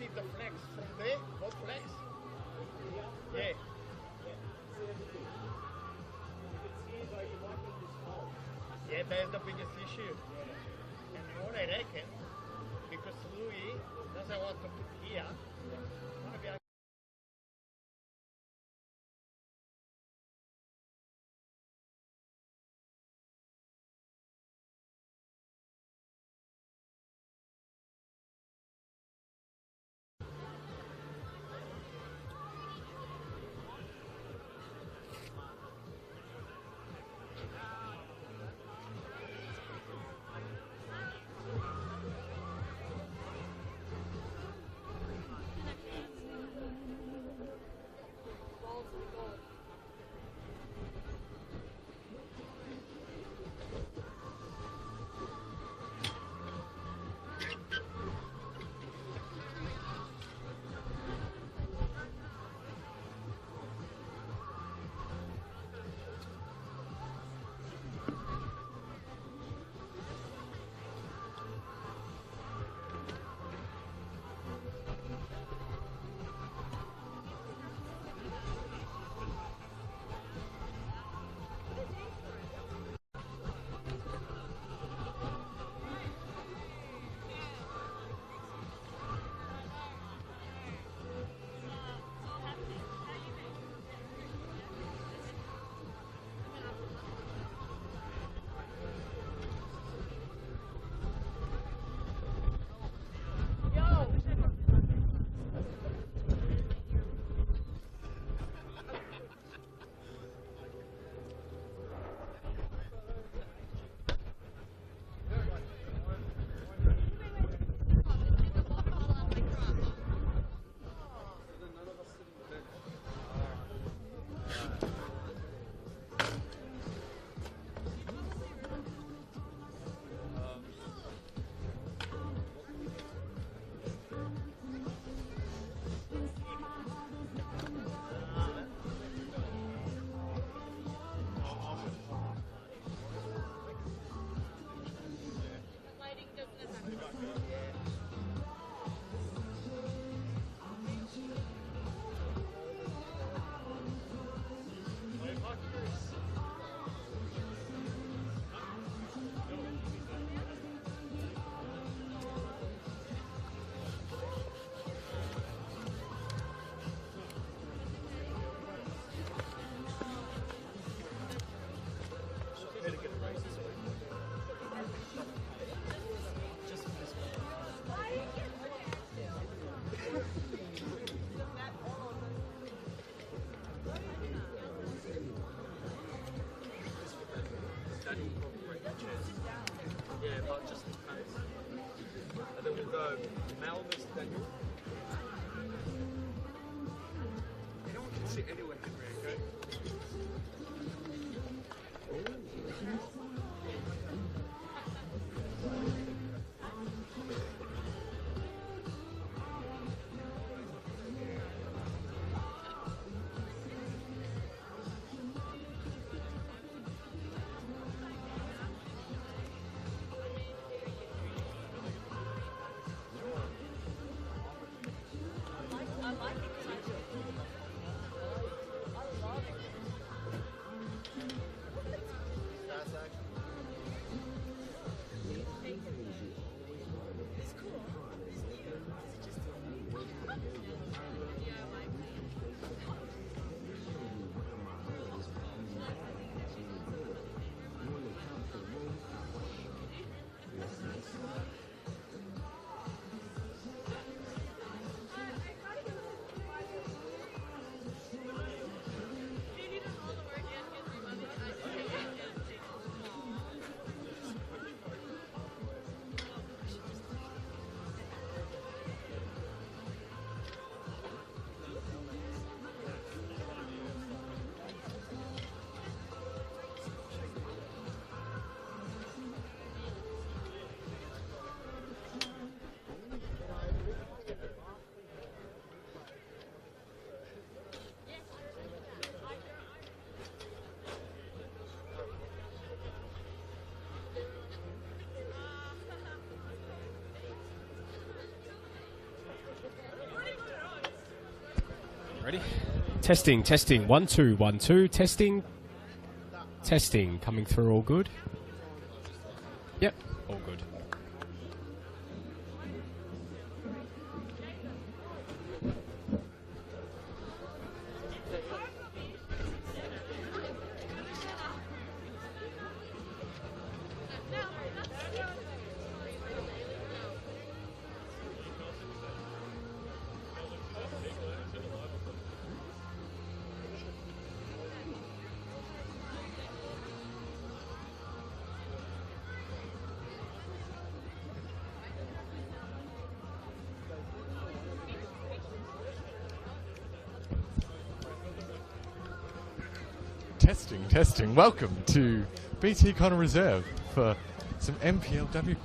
see the flex from there, both flex. Yeah. Yeah, that's the biggest issue. And what I reckon, because Louis doesn't want to put here, maybe I Yeah, but just in case. And then we'll go Malmus, Daniel. Anyone can sit anywhere, Henry, okay? Ready? Testing, testing. 1, 2, 1, 2. Testing. Testing. Coming through all good? Yep, all good. Testing. Welcome to BT Connor Reserve for some NPLW.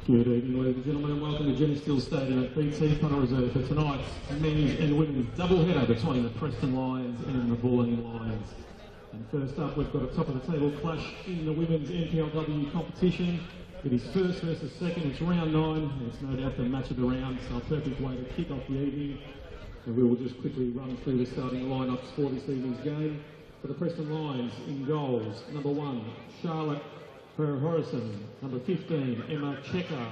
Good evening, ladies and gentlemen, and welcome to Jenny Steele Stadium at BT Connor Reserve for tonight's men's and women's doubleheader between the Preston Lions and the Bulleen Lions. And first up, we've got a top of the table clash in the women's NPLW competition. It is first versus second. It's round 9, and it's no doubt the match of the round, so a perfect way to kick off the evening. And we will just quickly run through the starting lineups for this evening's game. For the Preston Lions, in goals, number 1, Charlotte Horizon, number 15, Emma Checker,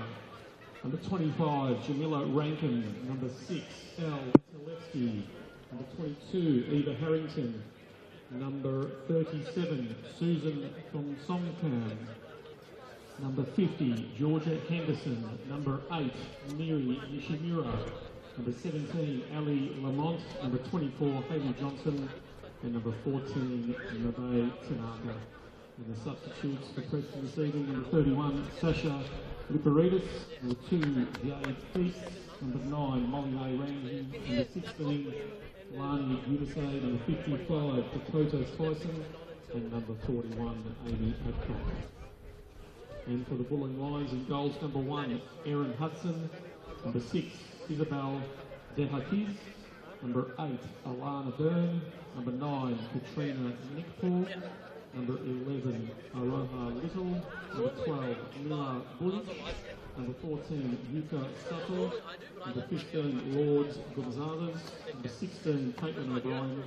number 25, Jamila Rankin, number 6, Elle Zalewski, number 22, Eva Harrington, number 37, Susan Thomsongkan, number 50, Georgia Henderson, number 8, Miri Nishimura, number 17, Ali Lamont, number 24, Hayley Johnson, and number 14, Nabe Tanaka. And the substitutes for Preston this evening, number 31, Sasha Liparidis, number 2, Jade Feast, number 9, Molly May Ramsey, number 16, Lani Unisay, number 55, Dakota Tyson, and number 41, Amy Adcock. And for the Bulleen Lions in goals, number 1, Erin Hudson, number 6, Isabel Dehakiz, number 8, Alana Byrne, number 9, Katrina Nickpool, number 11, Aroha Little, number 12, Mila Bullitt, number 14, Yuka Sato, number 15, Lords Gonzalez, number 16, Caitlin O'Brien,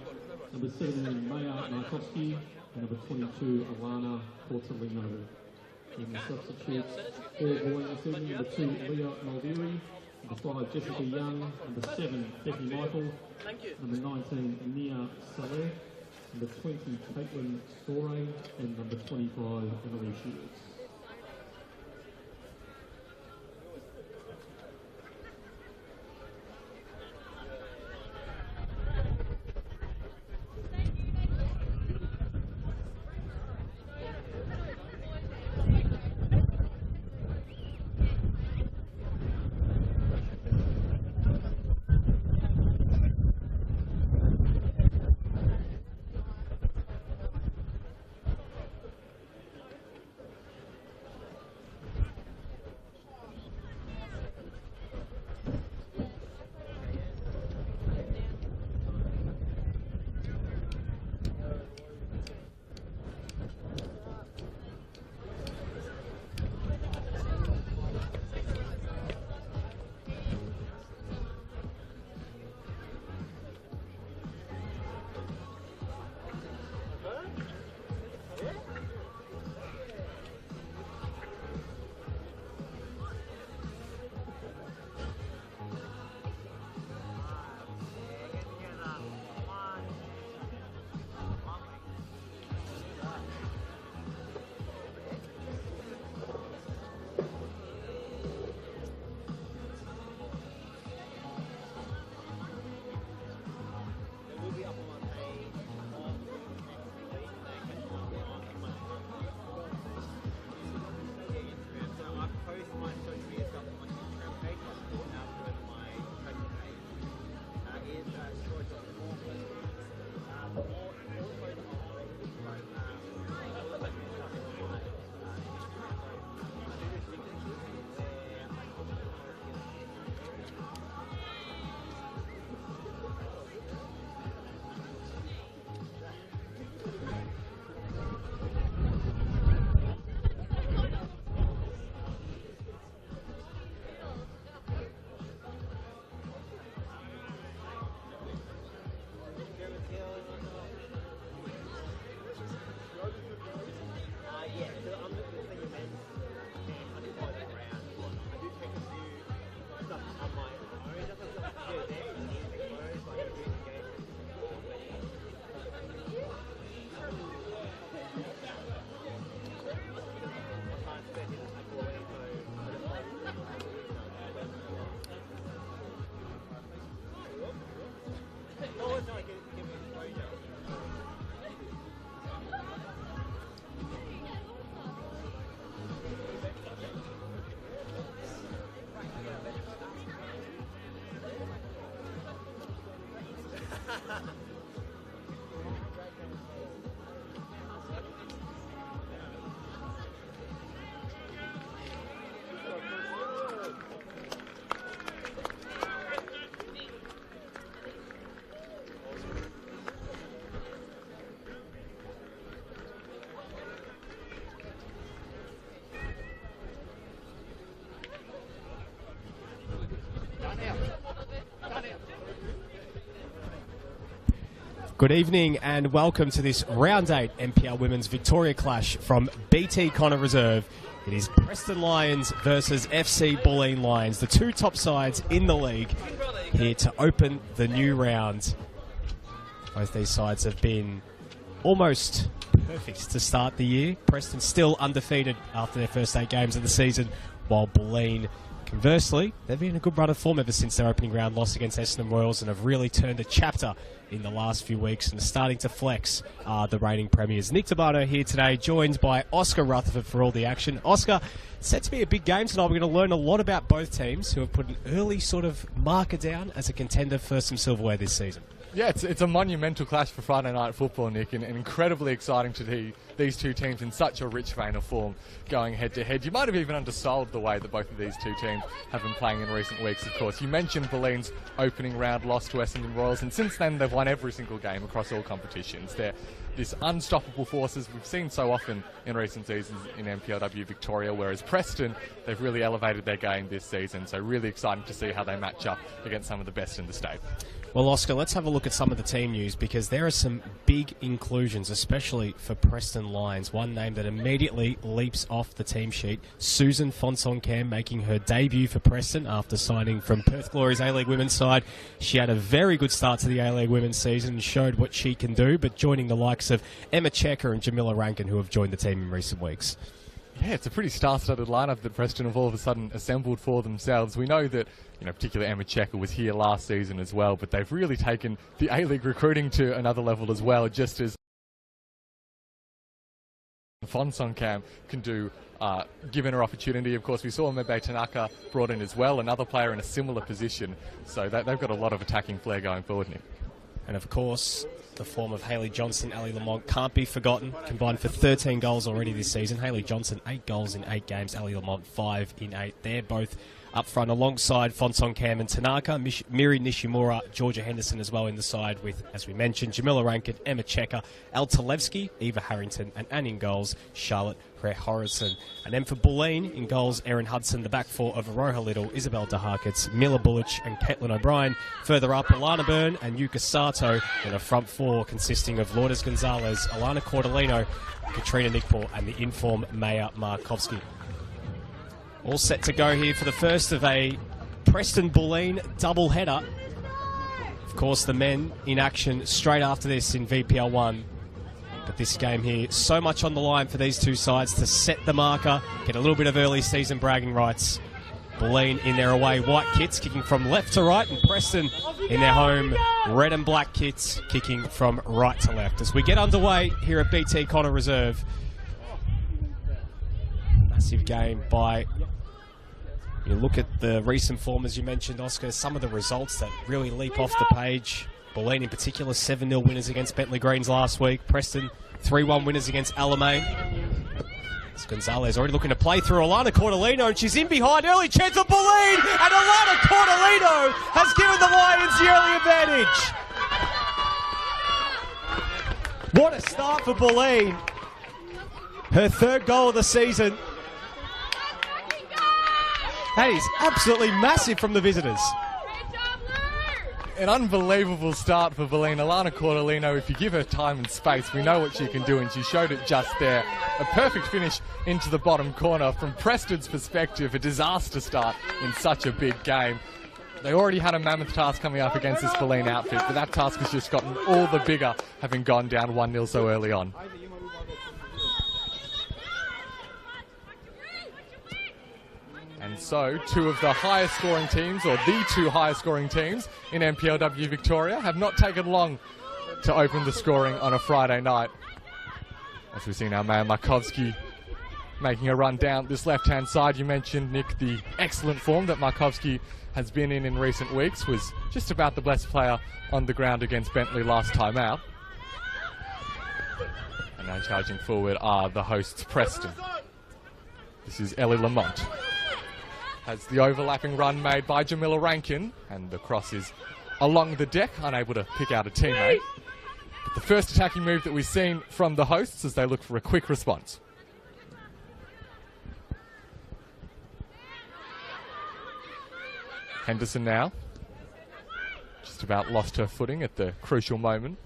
number 17, Maya Markowski, and number 22, Alana Portolino. In the substitutes for Bulleen this evening, number 2, Leah Mulveri, number 5, Jessica Young, number 7, Becky Michael, number 19, Nia Saleh, number 20, Caitlin Storey, and number 25, Emily Shields. Good evening and welcome to this Round 8 NPL Women's Victoria Clash from BT Connor Reserve. It is Preston Lions versus FC Bulleen Lions, the two top sides in the league, here to open the new round. Both these sides have been almost perfect to start the year. Preston still undefeated after their first 8 games of the season, while Bulleen, conversely, they've been in a good run of form ever since their opening round loss against Essendon Royals and have really turned a chapter in the last few weeks and are starting to flex the reigning premiers. Nick Tabato here today, joined by Oscar Rutherford for all the action. Oscar, it's set to be a big game tonight. We're going to learn a lot about both teams who have put an early sort of marker down as a contender for some silverware this season. Yeah, it's a monumental clash for Friday night football, Nick, and incredibly exciting to see these two teams in such a rich vein of form going head-to-head. You might have even undersold the way that both of these two teams have been playing in recent weeks, of course. You mentioned Bulleen's opening round loss to Essendon Royals, and since then they've won every single game across all competitions. They're this unstoppable force as we've seen so often in recent seasons in NPLW Victoria, whereas Preston, they've really elevated their game this season, so really exciting to see how they match up against some of the best in the state. Well, Oscar, let's have a look look at some of the team news because there are some big inclusions, especially for Preston Lions. One name that immediately leaps off the team sheet, Susan Fonson-Cam, making her debut for Preston after signing from Perth Glory's A-League women's side. She had a very good start to the A-League women's season and showed what she can do, but joining the likes of Emma Checker and Jamila Rankin, who have joined the team in recent weeks. Yeah, it's a pretty star-studded lineup that Preston have all of a sudden assembled for themselves. We know that, particularly Emma Checker was here last season as well, but they've really taken the A-League recruiting to another level as well, just as Fonson-Cam can do, given her opportunity. Of course, we saw Mebe Tanaka brought in as well, another player in a similar position, so they've got a lot of attacking flair going forward, Nick. And of course, the form of Hayley Johnson, Ali Lamont can't be forgotten. Combined for 13 goals already this season. Hayley Johnson, 8 goals in 8 games. Ali Lamont, 5 in 8. They're both up front alongside Fonson-Cam and Tanaka. Miri Nishimura, Georgia Henderson as well in the side with, as we mentioned, Jamila Rankin, Emma Checker, El Talevski, Eva Harrington, and Anne in goals, Charlotte Horrison. And then for Bulleen in goals, Erin Hudson, the back four of Aroha Little, Isabel DeHarkitz, Mila Bullich and Caitlin O'Brien. Further up, Alana Byrne and Yuka Sato, and a front four consisting of Lourdes Gonzalez, Alana Cordolino, Katrina Nickpaw, and the in-form Maya Markovski. All set to go here for the first of a Preston Bulleen double header. Of course, the men in action straight after this in VPL 1. But this game here, so much on the line for these two sides to set the marker, get a little bit of early season bragging rights. Bulleen in their away white kits, kicking from left to right, and Preston in their home red and black kits, kicking from right to left. As we get underway here at BT Connor Reserve. Massive game by... You look at the recent form, as you mentioned, Oscar, some of the results that really leap off the page. Bulleen in particular, 7-0 winners against Bentley Greens last week. Preston, 3-1 winners against Alamein. Gonzalez already looking to play through Alana Cordolino, and she's in behind. Early chance of Bulleen, and Alana Cordolino has given the Lions the early advantage. What a start for Bulleen. Her third goal of the season. That is absolutely massive from the visitors. An unbelievable start for Bulleen. Alana Cordolino, if you give her time and space, we know what she can do, and she showed it just there. A perfect finish into the bottom corner. From Preston's perspective, a disaster start in such a big game. They already had a mammoth task coming up against this Bulleen outfit, but that task has just gotten all the bigger, having gone down 1-0 so early on. And so, two of the highest scoring teams, or the two highest scoring teams in NPLW Victoria, have not taken long to open the scoring on a Friday night. As we see now, Maya Markovski making a run down this left-hand side. You mentioned, Nick, the excellent form that Markovski has been in recent weeks, was just about the best player on the ground against Bentley last time out. And now charging forward are the hosts, Preston. This is Ellie Lamont. Has the overlapping run made by Jamila Rankin, and the cross is along the deck, unable to pick out a teammate. But the first attacking move that we've seen from the hosts as they look for a quick response. Henderson now. Just about lost her footing at the crucial moment.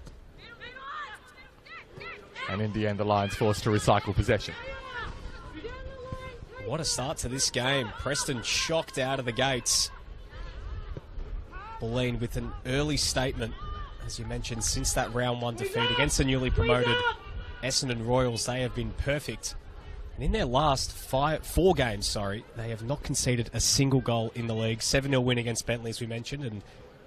And in the end, the Lions forced to recycle possession. What a start to this game. Preston shocked out of the gates. Bulleen with an early statement, as you mentioned, since that round 1 defeat against the newly promoted Essendon Royals. They have been perfect. And in their last 4 games, they have not conceded a single goal in the league. 7-0 win against Bentley, as we mentioned, and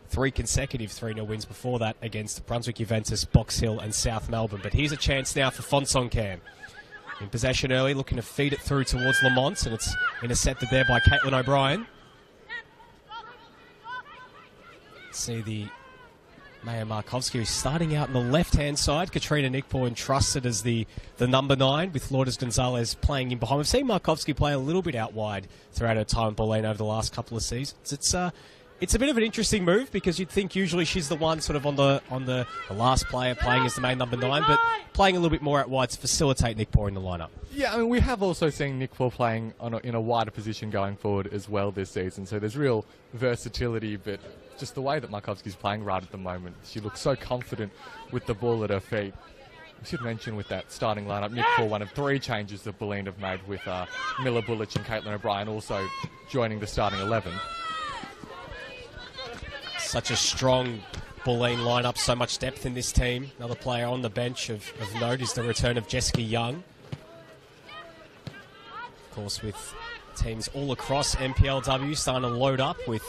3 consecutive 3-0 wins before that against Brunswick Juventus, Box Hill and South Melbourne. But here's a chance now for Fonson-Cam. In possession early, looking to feed it through towards Lamont, and it's intercepted there by Caitlin O'Brien. See the Maya Markovski, who's starting out on the left-hand side. Katrina Nickpaw entrusted as the number 9, with Lourdes Gonzalez playing in behind. We've seen Markovski play a little bit out wide throughout her time at Bulleen over the last couple of seasons. It's a bit of an interesting move, because you'd think usually she's the one sort of on the last player playing as the main number 9, but playing a little bit more out wide to facilitate Nickpaw in the lineup. Yeah, I mean, we have also seen Nickpaw playing in a wider position going forward as well this season, so there's real versatility, but just the way that Markovski's playing right at the moment. She looks so confident with the ball at her feet. We should mention with that starting lineup, Nick Paul, one of 3 changes that Bulleen have made with Miller Bullich and Caitlin O'Brien also joining the starting 11. Such a strong Bulleen lineup, so much depth in this team. Another player on the bench of note is the return of Jessica Young. Of course, with teams all across NPLW starting to load up with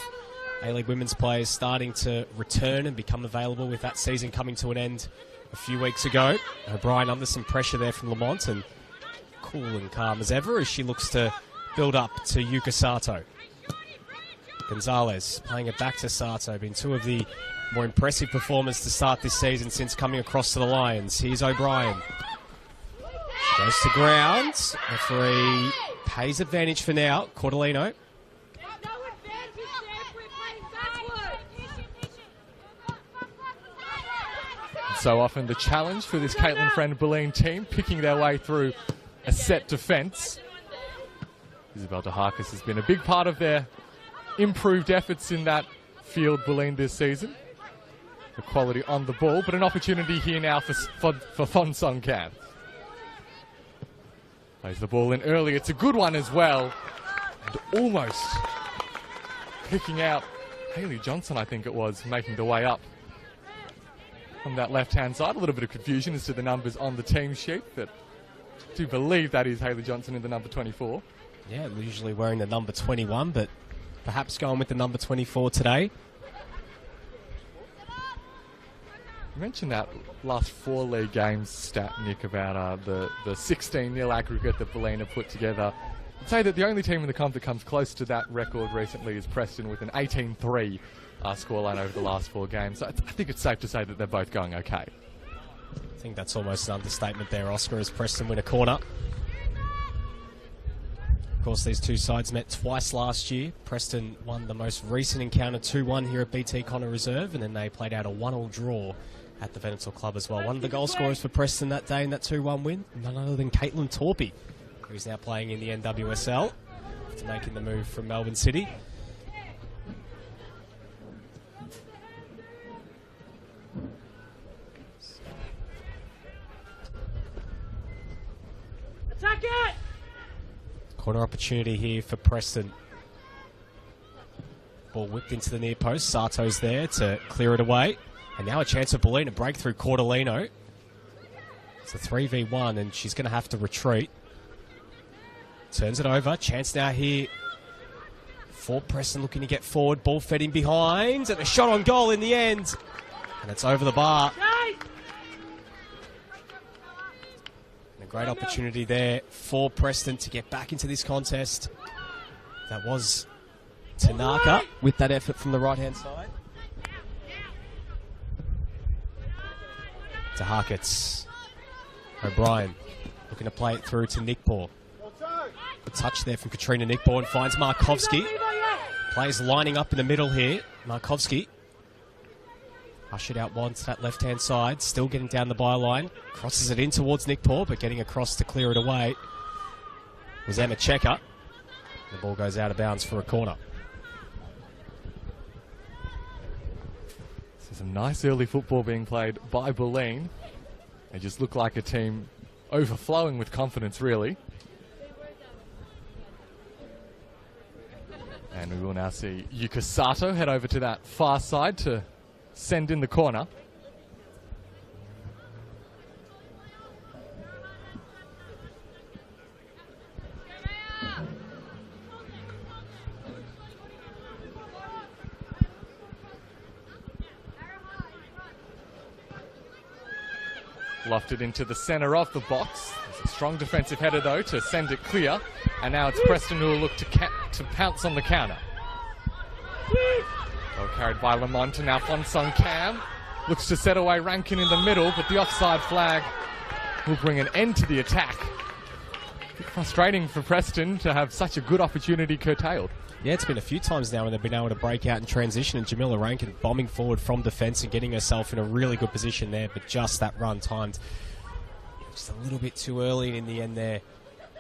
A-League women's players starting to return and become available with that season coming to an end a few weeks ago. O'Brien under some pressure there from Lamont, and cool and calm as ever as she looks to build up to Yuka Sato. Gonzalez playing it back to Sato, been 2 of the more impressive performers to start this season since coming across to the Lions. Here's O'Brien. She goes to ground. Referee pays advantage for now. Cordellino. So often the challenge for this Caitlin Friend Bulleen team, picking their way through a set defence. Isabel DeHarkis has been a big part of their improved efforts in that field, Bulleen, this season. The quality on the ball, but an opportunity here now for Fon Song Cam. Plays the ball in early. It's a good one as well. And almost picking out Hayley Johnson, I think it was, making the way up on that left-hand side. A little bit of confusion as to the numbers on the team sheet, but I do believe that is Hayley Johnson in the number 24. Yeah, usually wearing the number 21, but perhaps going with the number 24 today. You mentioned that last 4 league games stat, Nick, about the 16-0 aggregate that Bulleen have put together. I'd say that the only team in the comp that comes close to that record recently is Preston with an 18-3 scoreline over the last 4 games. So I think it's safe to say that they're both going okay. I think that's almost an understatement there, Oscar, as Preston win a corner. Of course, these two sides met twice last year. Preston won the most recent encounter 2-1 here at BT Connor Reserve, and then they played out a 1-1 draw at the Venator Club as well. One of the goal scorers for Preston that day in that 2-1 win, none other than Caitlin Torpy, who's now playing in the NWSL after making the move from Melbourne City. Attack it! Corner opportunity here for Preston. Ball whipped into the near post. Sato's there to clear it away. And now a chance for Bulleen to break through Cordellino. It's a 3v1 and she's going to have to retreat. Turns it over. Chance now here for Preston, looking to get forward. Ball fed in behind and a shot on goal in the end. And it's over the bar. Great opportunity there for Preston to get back into this contest. That was Tanaka with that effort from the right-hand side. To Harkets. O'Brien looking to play it through to Nickpaw. A touch there from Katrina Nickpaw and finds Markovski. Players lining up in the middle here. Markovski. Ushered out one to that left-hand side, still getting down the byline. Crosses it in towards Nickpaw, but getting across to clear it away was Emma Checker. The ball goes out of bounds for a corner. So some nice early football being played by Bulleen. They just look like a team overflowing with confidence, really. And we will now see Yuka Sato head over to that far side to send in the corner. Lofted into the centre of the box. There's a strong defensive header though to send it clear. And now it's Preston who will look to pounce on the counter. Well carried by Lamont, and now Fon Song Cam looks to set away Rankin in the middle, but the offside flag will bring an end to the attack. Frustrating for Preston to have such a good opportunity curtailed. Yeah, it's been a few times now when they've been able to break out in transition, and Jamila Rankin bombing forward from defence and getting herself in a really good position there, but just that run timed just a little bit too early, and in the end there,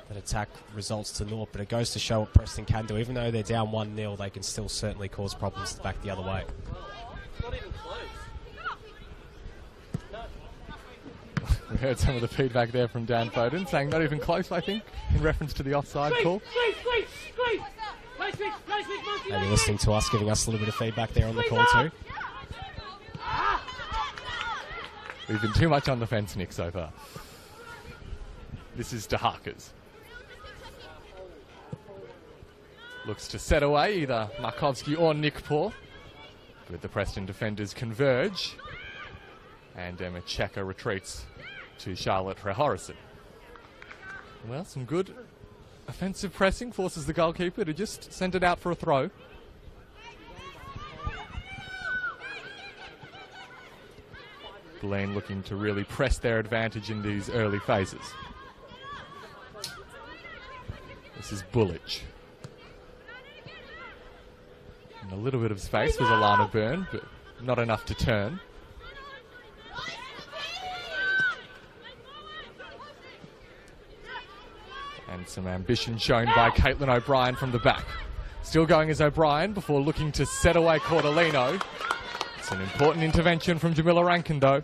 that attack results to naught, but it goes to show what Preston can do. Even though they're down 1-0, they can still certainly cause problems back the other way. Not even close. We heard some of the feedback there from Dan Foden saying not even close, I think, in reference to the offside call. Maybe listening to us, giving us a little bit of feedback there on the call too. We've been too much on the fence, Nick, so far. This is De Harkers. Looks to set away either Markovski or Nick Poor. But the Preston defenders converge. And Emma Checker retreats to Charlotte Rehorison. Well, some good offensive pressing forces the goalkeeper to just send it out for a throw. Bulleen looking to really press their advantage in these early phases. This is Bullich. And a little bit of space was Alana Byrne, but not enough to turn. And some ambition shown by Caitlin O'Brien from the back. Still going as O'Brien before looking to set away Cordolino. It's an important intervention from Jamila Rankin, though.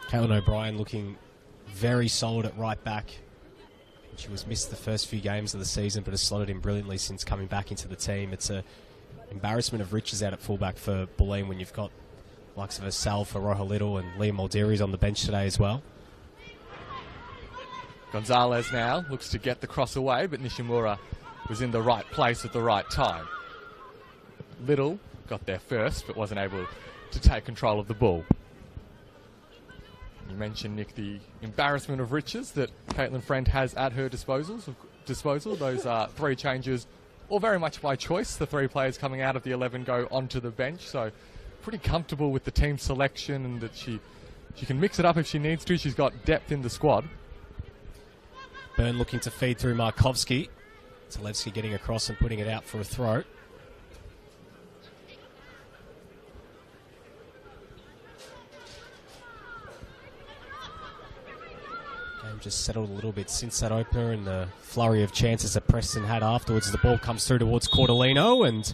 Caitlin O'Brien looking very solid at right back. She was missed the first few games of the season, but has slotted in brilliantly since coming back into the team. It's an embarrassment of riches out at fullback for Bulleen when you've got likes of Sal for Roja Little and Liam Muldery's on the bench today as well. Gonzalez now looks to get the cross away, but Nishimura was in the right place at the right time. Little got there first, but wasn't able to take control of the ball. You mentioned, Nick, the embarrassment of riches that Caitlin Friend has at her disposal. Those are 3 changes, all very much by choice. The 3 players coming out of the 11 go onto the bench, so pretty comfortable with the team selection and that she can mix it up if she needs to. She's got depth in the squad. Byrne looking to feed through Markovski. Zalewski getting across and putting it out for a throw. Game just settled a little bit since that opener and the flurry of chances that Preston had afterwards. The ball comes through towards Cordolino and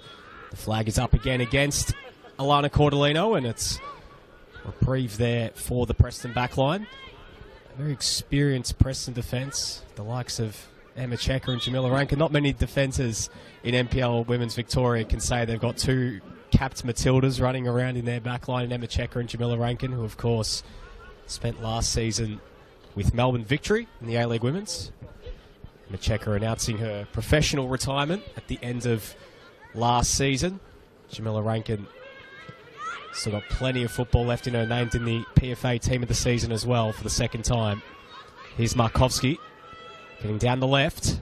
the flag is up again against Alana Cordolino, and it's reprieve there for the Preston backline. A very experienced Preston defence, the likes of Emma Checker and Jamila Rankin. Not many defenders in NPL Women's Victoria can say they've got 2 capped Matildas running around in their backline, and Emma Checker and Jamila Rankin, who of course spent last season with Melbourne Victory in the A-League Women's. Emma Checker announcing her professional retirement at the end of last season. Jamila Rankin still got plenty of football left in her, named in the PFA team of the season as well for the 2nd time. Here's Markovski getting down the left.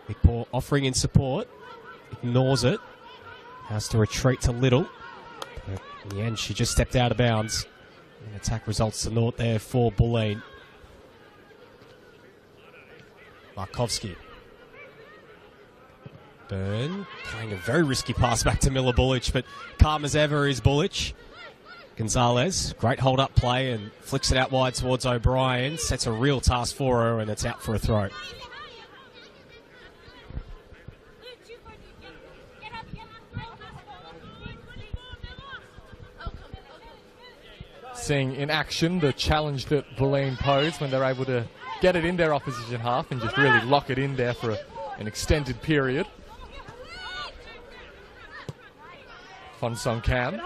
Nick Poor offering in support. Ignores it. Has to retreat to Little. But in the end, she just stepped out of bounds. And attack results to naught there for Bulleen. Markovski. Byrne playing a very risky pass back to Miller Bullich, but calm as ever is Bullich. Gonzalez, great hold-up play and flicks it out wide towards O'Brien. Sets a real task for her, and it's out for a throw. Seeing in action the challenge that Bulleen posed when they're able to get it in their opposition half and just really lock it in there for an extended period. Fonsong Cam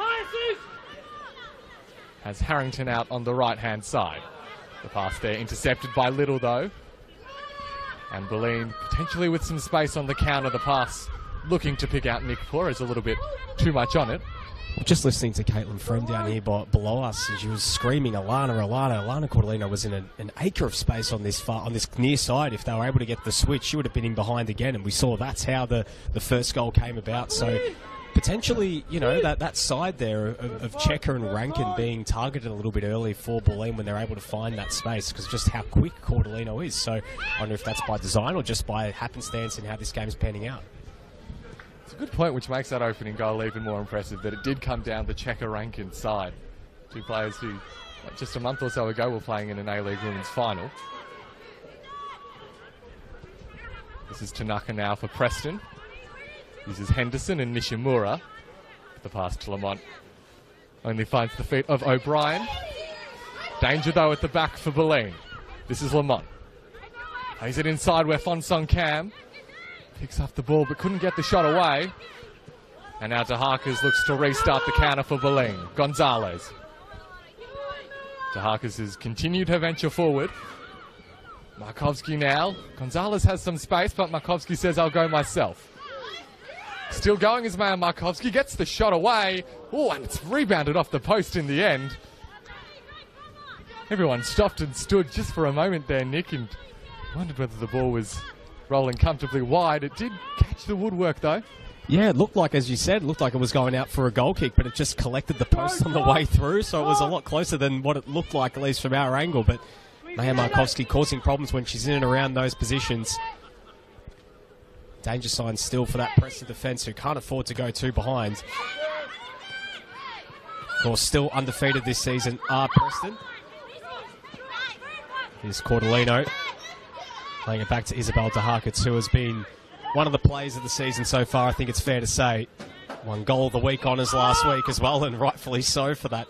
has Harrington out on the right-hand side. The pass there intercepted by Little, though. And Bulleen potentially with some space on the counter. The pass looking to pick out Nick Poor is a little bit too much on it. Just listening to Caitlin Friend down here below us, and she was screaming, Alana. Alana Cordolino was in an acre of space on this near side. If they were able to get the switch, she would have been in behind again, and we saw that's how the first goal came about. So potentially, you know, that side there of Checker and Rankin being targeted a little bit early for Bulleen when they're able to find that space, because just how quick Cordolino is. So I wonder if that's by design or just by happenstance in how this game's panning out. It's a good point, which makes that opening goal even more impressive, that it did come down the Checker Rankin side. 2 players who just a month or so ago were playing in an A-League Women's final. This is Tanaka now for Preston. Uses Henderson and Nishimura. The pass to Lamont. Only finds the feet of O'Brien. Danger though at the back for Bulleen. This is Lamont. Plays it inside where Fonsong Cam picks up the ball but couldn't get the shot away. And now DeHakis looks to restart the counter for Bulleen. Gonzalez. DeHakis has continued her venture forward. Markovsky now. Gonzalez has some space, but Markovsky says, I'll go myself. Still going as Maya Markovsky gets the shot away. Oh, and it's rebounded off the post in the end. Everyone stopped and stood just for a moment there, Nick, and wondered whether the ball was rolling comfortably wide. It did catch the woodwork, though. Yeah, it looked like, as you said, it looked like it was going out for a goal kick, but it just collected the post on the way through, so it was a lot closer than what it looked like, at least from our angle. But Maya Markovsky causing problems when she's in and around those positions. Danger sign still for that Preston defence, who can't afford to go two behind. Of course, still undefeated this season are Preston. Here's Cordolino playing it back to Isabel DeHakis, who has been one of the players of the season so far, I think it's fair to say. Won goal of the week honours last week as well, and rightfully so for that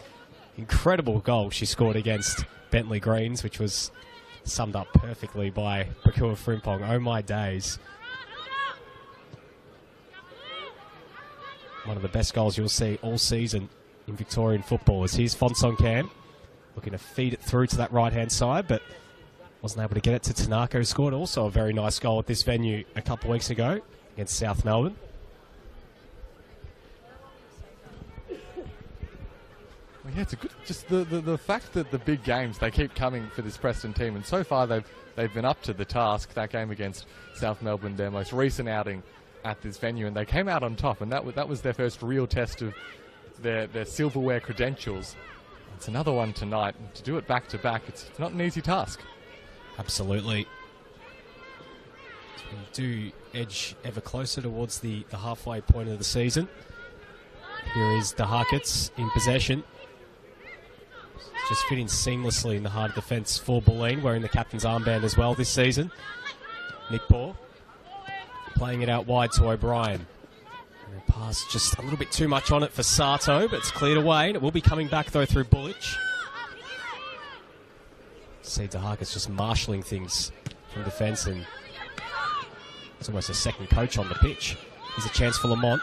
incredible goal she scored against Bentley Greens, which was summed up perfectly by Pakua Frimpong. Oh my days. One of the best goals you'll see all season in Victorian football. As here's Fonsong Cam looking to feed it through to that right-hand side, but wasn't able to get it to Tanaka, who scored also a very nice goal at this venue a couple of weeks ago against South Melbourne. Well, yeah, it's a good. Just the fact that the big games, they keep coming for this Preston team, and so far they've been up to the task. That game against South Melbourne, their most recent outing at this venue, and they came out on top, and that was their first real test of their silverware credentials. It's another one tonight, and to do it back to back, it's not an easy task. Absolutely. We do edge ever closer towards the halfway point of the season. Here is DeHakis in possession. Just fitting seamlessly in the heart of defence for Bulleen, wearing the captain's armband as well this season. Nick Paul playing it out wide to O'Brien. And a pass just a little bit too much on it for Sato, but it's cleared away, and it will be coming back though through Bullich. See DeHakis just marshalling things from defence, and it's almost a second coach on the pitch. Here's a chance for Lamont.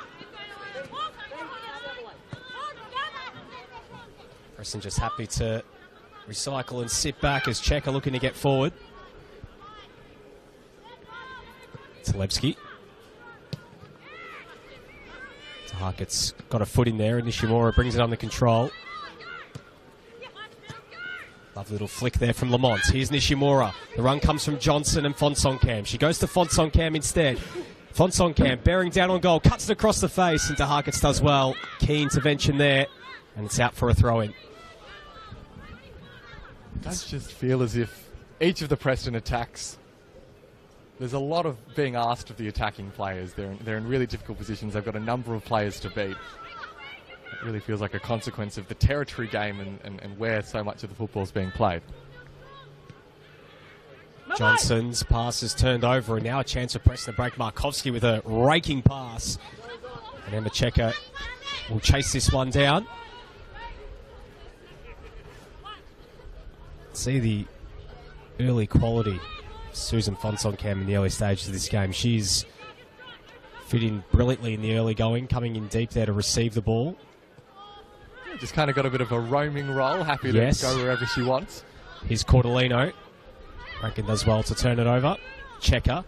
Preston just happy to recycle and sit back as Checker looking to get forward. Talebski. DeHakis got a foot in there, and Nishimura brings it under control. Lovely little flick there from Lamont. Here's Nishimura. The run comes from Johnson and Fonsong Cam. She goes to Fonsong Cam instead. Fonsong Cam bearing down on goal, cuts it across the face, and DeHakis does well. Key intervention there, and it's out for a throw-in. It does just feel as if each of the Preston attacks, there's a lot of being asked of the attacking players. They're in really difficult positions. They've got a number of players to beat. It really feels like a consequence of the territory game and where so much of the football is being played. Johnson's pass is turned over, and now a chance for Preston to break. Markovsky with a raking pass. And Emma Checker will chase this one down. See the early quality of Susan Fonsong Cam in the early stages of this game. She's fit in brilliantly in the early going, coming in deep there to receive the ball. Just kind of got a bit of a roaming role, happy to go wherever she wants. Here's Cordolino. Rankin does well to turn it over. Checker.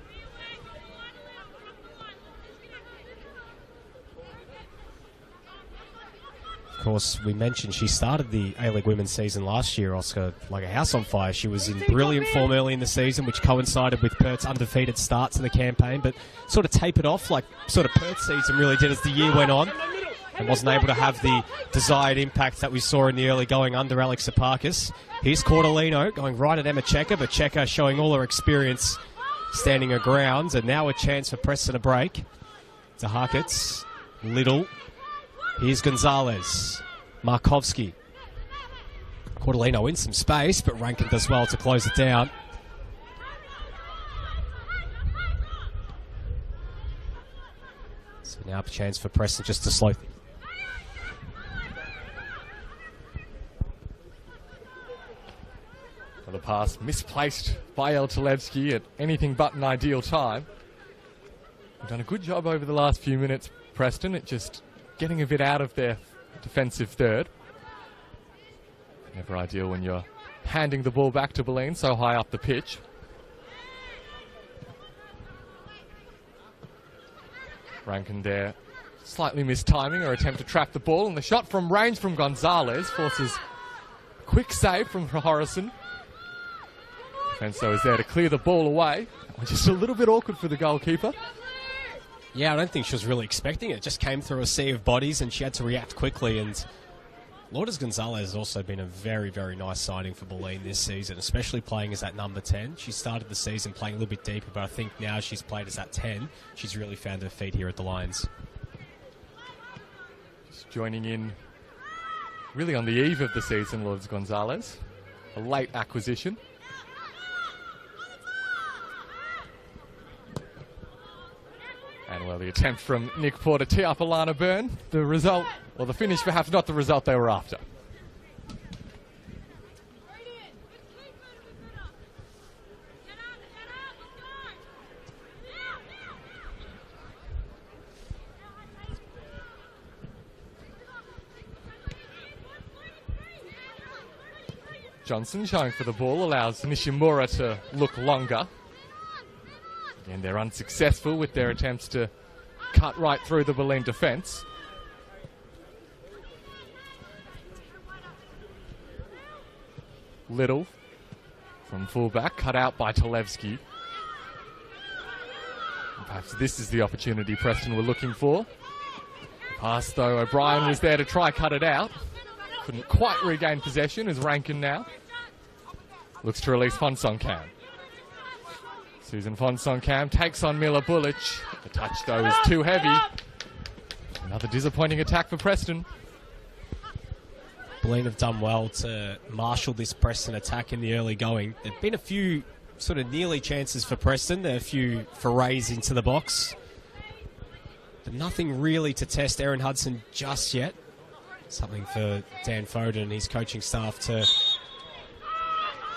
Of course, we mentioned she started the A-League Women's season last year, Oscar, like a house on fire. She was in brilliant form early in the season, which coincided with Perth's undefeated start to the campaign, but sort of tapered off like sort of Perth's season really did as the year went on, and wasn't able to have the desired impact that we saw in the early going under Alex Sapakis. Here's Cordolino going right at Emma Checker, but Checker showing all her experience standing her ground, and now a chance for Preston to break. DeHakis, Little. Here's Gonzalez. Markovsky. Cordolino in some space, but Rankin does well to close it down. So now a chance for Preston just to slow things. The pass misplaced by Talevski at anything but an ideal time. They've done a good job over the last few minutes, Preston, at just getting a bit out of their defensive third. Never ideal when you're handing the ball back to Bulleen so high up the pitch. Rankin there, slightly missed timing or attempt to trap the ball, and the shot from range from Gonzalez forces a quick save from Horason. Defense though is there to clear the ball away. Just a little bit awkward for the goalkeeper. Yeah, I don't think she was really expecting it. It just came through a sea of bodies and she had to react quickly. And Lourdes Gonzalez has also been a very, very nice signing for Bulleen this season, especially playing as that number 10. She started the season playing a little bit deeper, but I think now she's played as that 10. She's really found her feet here at the Lions. Just joining in really on the eve of the season, Lourdes Gonzalez. A late acquisition. And well, the attempt from Nick Porter to tee up Alana Byrne. The result, or the finish perhaps not the result they were after. Johnson showing for the ball, allows Nishimura to look longer. And they're unsuccessful with their attempts to cut right through the Bulleen defence. Little from fullback, cut out by Talevski. And perhaps this is the opportunity Preston were looking for. Pass though, O'Brien was there to try cut it out. Couldn't quite regain possession as Rankin now looks to release Fonsong-Cam. Susan Fonsong-Cam takes on Mila Bulic. The touch, though, is too heavy. Another disappointing attack for Preston. Bulleen have done well to marshal this Preston attack in the early going. There have been a few sort of nearly chances for Preston. There are a few forays into the box. But nothing really to test Aaron Hudson just yet. Something for Dan Foden and his coaching staff to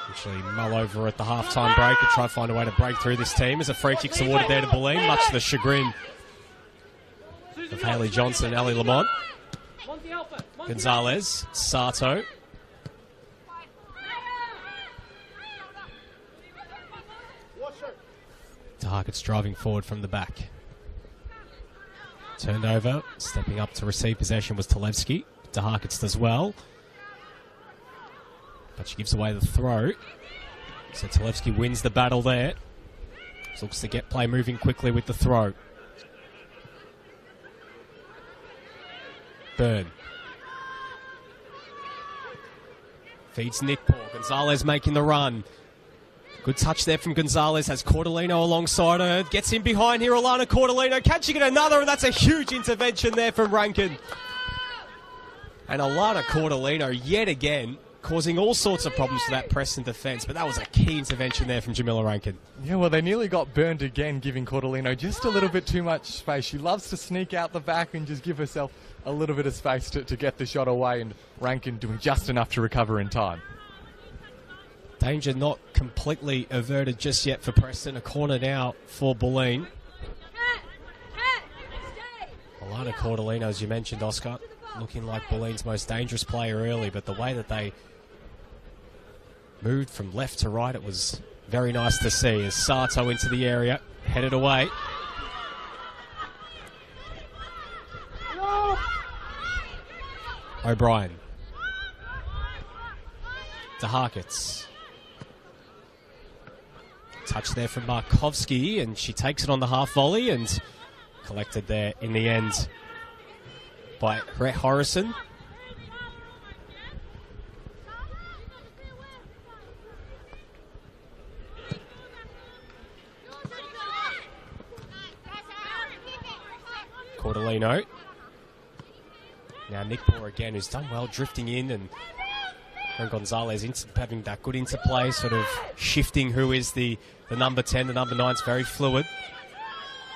actually mull over at the half-time break and try to find a way to break through this team. As a free kick's awarded there to Bulleen, much to the chagrin of Hayley Johnson and Ali Lamont. Gonzalez, Sato. Target's driving forward from the back. Turned over, stepping up to receive possession was Talevski. DeHarkits does well, but she gives away the throw. So Talevski wins the battle there. Looks to get play moving quickly with the throw. Byrne. Feeds Nick Paul. Gonzalez making the run. Good touch there from Gonzalez. Has Cordolino alongside her. Gets in behind here. Alana Cordolino catching it another, and that's a huge intervention there from Rankin. And Alana Cordolino yet again causing all sorts of problems for that Preston defence, but that was a key intervention there from Jamila Rankin. Yeah, well, they nearly got burned again, giving Cordolino just a little bit too much space. She loves to sneak out the back and just give herself a little bit of space to get the shot away, and Rankin doing just enough to recover in time. Danger not completely averted just yet for Preston. A corner now for Bulleen. Alana Cordolino, as you mentioned, Oscar, looking like Bulleen's most dangerous player early, but the way that they moved from left to right, it was very nice to see as Sato into the area, headed away. O'Brien. DeHarkits. Touch there from Markovski, and she takes it on the half volley and collected there in the end by Brett Horason. Cordolino. Now Nick Poor again, who's done well drifting in and And Gonzalez having that good interplay, sort of shifting who is the number 10. The number 9's very fluid.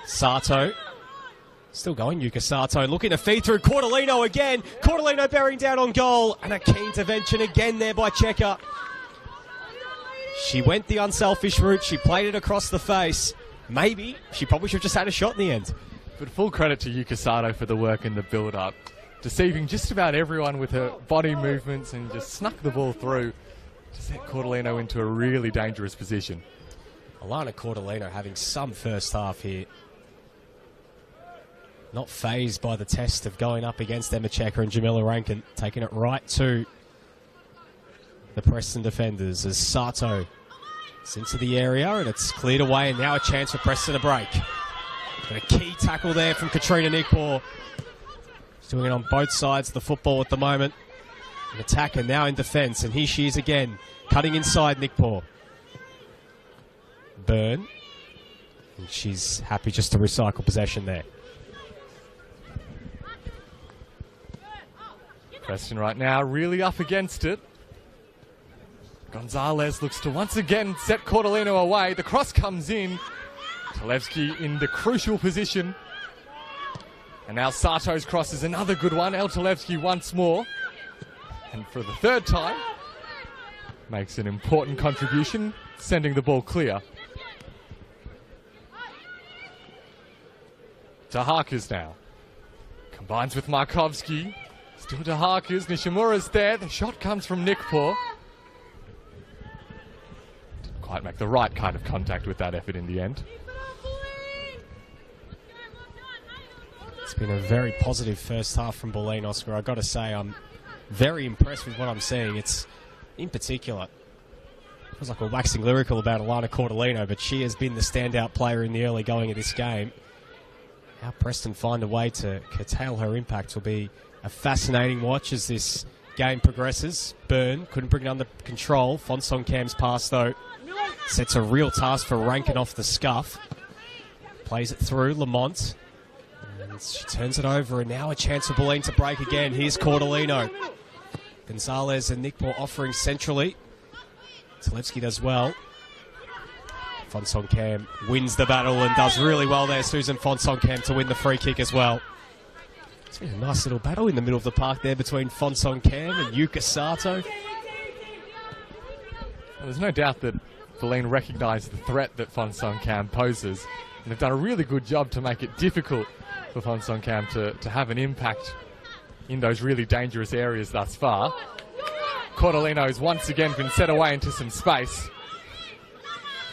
Sato. Still going, Yuka Sato looking to feed through. Cordolino again. Cordolino bearing down on goal. And a key intervention again there by Checker. She went the unselfish route. She played it across the face. Maybe she probably should have just had a shot in the end. But full credit to Yuka Sato for the work in the build-up. Deceiving just about everyone with her body movements and just snuck the ball through to set Cordolino into a really dangerous position. Alana Cordolino having some first half here. Not phased by the test of going up against Emma Checker and Jamila Rankin, taking it right to the Preston defenders as Sato is into the area and it's cleared away, and now a chance for Preston to break. Got a key tackle there from Katrina Nickpaw. She's doing it on both sides of the football at the moment. An attacker now in defence, and here she is again, cutting inside Nickpaw. Byrne, and she's happy just to recycle possession there. Preston right now really up against it. Gonzalez looks to once again set Cordolino away. The cross comes in. Talevski in the crucial position. And now Sato's cross is another good one. El Talevski once more. And for the third time, makes an important contribution, sending the ball clear. To Harkers now. Combines with Markovski. Still to Harkers. Nishimura's there. The shot comes from Nickpaw. Didn't quite make the right kind of contact with that effort in the end. It's been a very positive first half from Bulleen, Oscar. I've got to say, I'm very impressed with what I'm seeing. It's, in particular, feels like we're waxing lyrical about Alana Cordolino, but she has been the standout player in the early going of this game. How Preston find a way to curtail her impact will be a fascinating watch as this game progresses. Byrne couldn't bring it under control. Fonsong Cam's pass, though, sets a real task for Rankin off the scuff. Plays it through Lamont. And she turns it over, and now a chance for Bulleen to break again. Here's Cordolino. Gonzalez and Nickpaw offering centrally. Talevski does well. Fonsong Cam wins the battle and does really well there. Susan Fonsong Cam to win the free kick as well. It's been a nice little battle in the middle of the park there between Fonsong Cam and Yuka Sato. Well, there's no doubt that Bulleen recognised the threat that Fonsong Cam poses, and they've done a really good job to make it difficult for Fonsong Cam to have an impact in those really dangerous areas thus far. Cordolino's once again been set away into some space.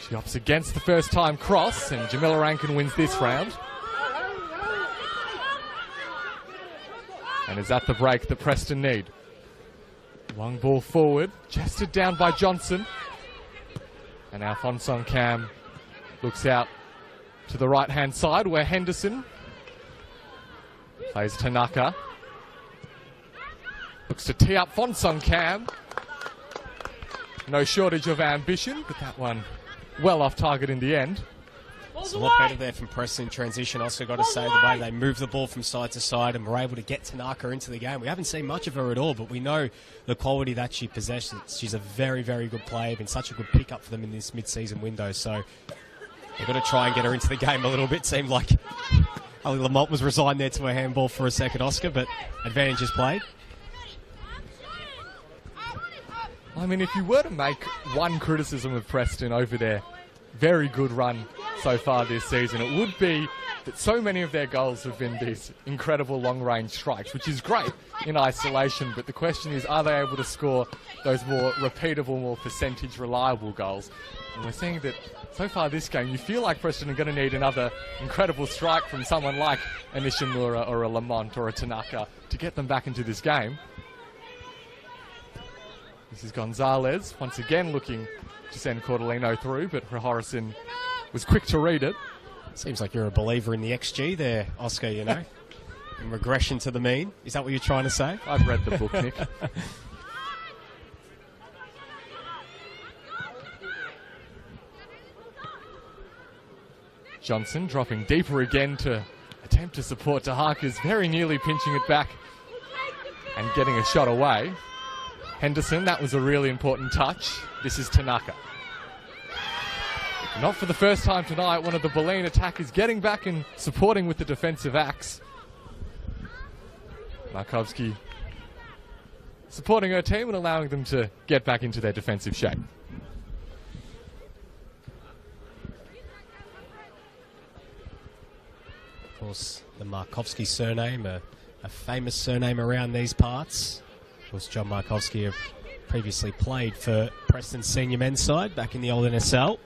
She opts against the first time cross, and Jamila Rankin wins this round. And is that the break that Preston need? Long ball forward, chested down by Johnson. And now Fonsong Cam looks out to the right-hand side where Henderson plays Tanaka. Looks to tee up Fonsong Cam. No shortage of ambition, but that one well off target in the end. It's a lot better there from Preston in transition. Also got to say the way they move the ball from side to side and were able to get Tanaka into the game. We haven't seen much of her at all, but we know the quality that she possesses. She's a very, very good player. Been such a good pickup for them in this mid-season window. So they've got to try and get her into the game a little bit. Seemed like Ali Lamont was resigned there to a handball for a second, Oscar, but advantage is played. I mean, if you were to make one criticism of Preston over their very good run so far this season, it would be that so many of their goals have been these incredible long-range strikes, which is great in isolation, but the question is, are they able to score those more repeatable, more percentage reliable goals? And we're seeing that so far this game, you feel like Preston are going to need another incredible strike from someone like a Nishimura or a Lamont or a Tanaka to get them back into this game. This is Gonzalez, once again looking to send Cordolino through, but Harrison was quick to read it. Seems like you're a believer in the XG there, Oscar, you know. In regression to the mean. Is that what you're trying to say? I've read the book, Nick. Johnson dropping deeper again to attempt to support Taharkas, very nearly pinching it back and getting a shot away. Henderson, that was a really important touch. This is Tanaka. Not for the first time tonight, one of the Bulleen attackers getting back and supporting with the defensive acts. Markovski supporting her team and allowing them to get back into their defensive shape. Of course, the Markovski surname, a famous surname around these parts. Of course, John Markovski previously played for Preston's senior men's side back in the old NSL.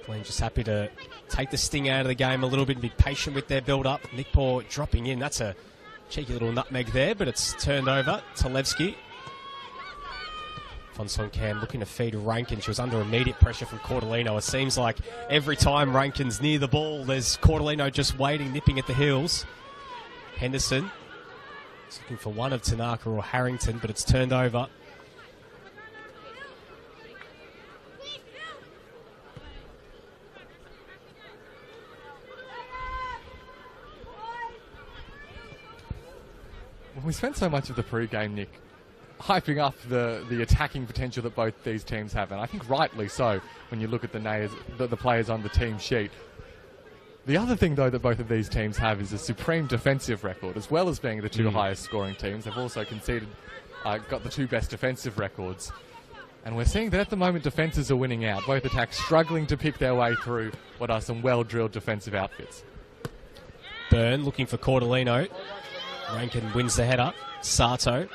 Bulleen just happy to take the sting out of the game a little bit and be patient with their build-up. Nick Paw dropping in. That's a cheeky little nutmeg there, but it's turned over to Levski. Fonson Cam looking to feed Rankin. She was under immediate pressure from Cordellino. It seems like every time Rankin's near the ball, there's Cordellino just waiting, nipping at the heels. Henderson is looking for one of Tanaka or Harrington, but it's turned over. We spent so much of the pre-game, Nick, hyping up the attacking potential that both these teams have, and I think rightly so when you look at the players on the team sheet. The other thing, though, that both of these teams have is a supreme defensive record, as well as being the two highest scoring teams. They've also got the two best defensive records. And we're seeing that at the moment defences are winning out. Both attacks struggling to pick their way through what are some well-drilled defensive outfits. Byrne looking for Cordellino. Rankin wins the header. Sato.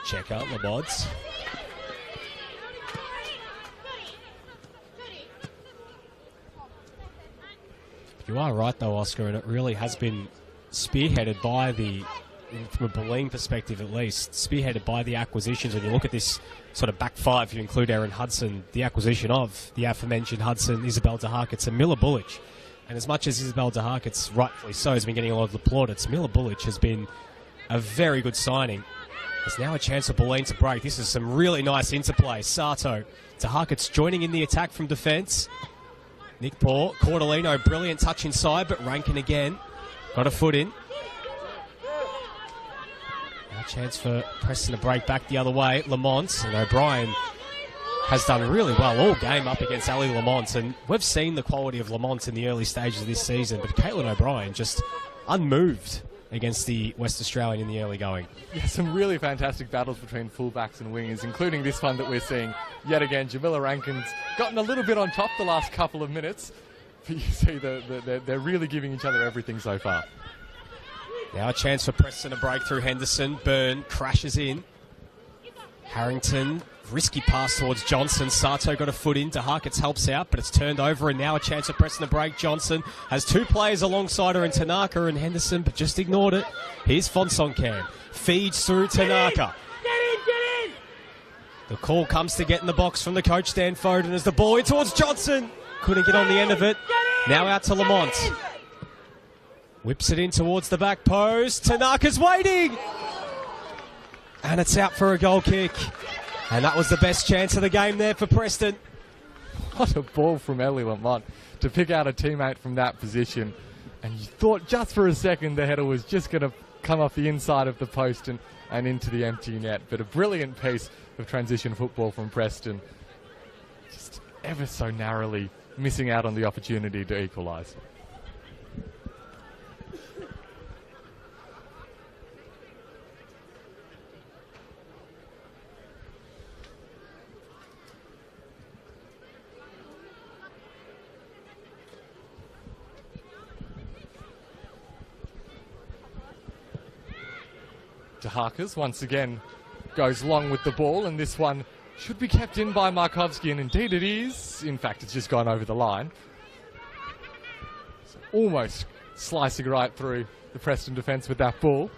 Checker, Labods. You are right, though, Oscar, and it really has been spearheaded by from a Bulleen perspective at least, spearheaded by the acquisitions. When you look at this sort of back five, if you include Aaron Hudson, the acquisition of the aforementioned Hudson, Isabel DeHarkitts and Miller Bullich. And as much as Isabel DeHarkitts, rightfully so, has been getting a lot of the plaudits, Miller Bullich has been a very good signing. There's now a chance for Bulleen to break. This is some really nice interplay. Sato, DeHarkitts joining in the attack from defence. Nick Paw, Cordellino, brilliant touch inside, but Rankin again. Got a foot in. Now a chance for Preston to break back the other way. Lamont and O'Brien has done really well all game up against Ali Lamont, and we've seen the quality of Lamont in the early stages of this season, but Caitlin O'Brien just unmoved against the West Australian in the early going. Yeah, some really fantastic battles between fullbacks and wingers, including this one that we're seeing yet again. Jamila Rankin's gotten a little bit on top the last couple of minutes, but you see they're really giving each other everything so far. Now a chance for Preston to break through Henderson. Byrne crashes in. Harrington, risky pass towards Johnson. Sato got a foot in. DeHarkitts helps out, but it's turned over, and now a chance for Preston to break. Johnson has two players alongside her in Tanaka and Henderson, but just ignored it. Here's Fonson Cam. Feeds through Tanaka. Get in! The call comes to get in the box from the coach, Dan Foden, as the ball in towards Johnson. Couldn't get on the end of it. Now out to Lamont. Whips it in towards the back post. Tanaka's waiting! And it's out for a goal kick. And that was the best chance of the game there for Preston. What a ball from Ellie Lamont to pick out a teammate from that position. And you thought just for a second the header was just going to come off the inside of the post and into the empty net. But a brilliant piece of transition football from Preston. Just ever so narrowly missing out on the opportunity to equalise. DeHarkitts once again goes long with the ball, and this one should be kept in by Markovski, and indeed it is. In fact, it's just gone over the line. So almost slicing right through the Preston defence with that ball.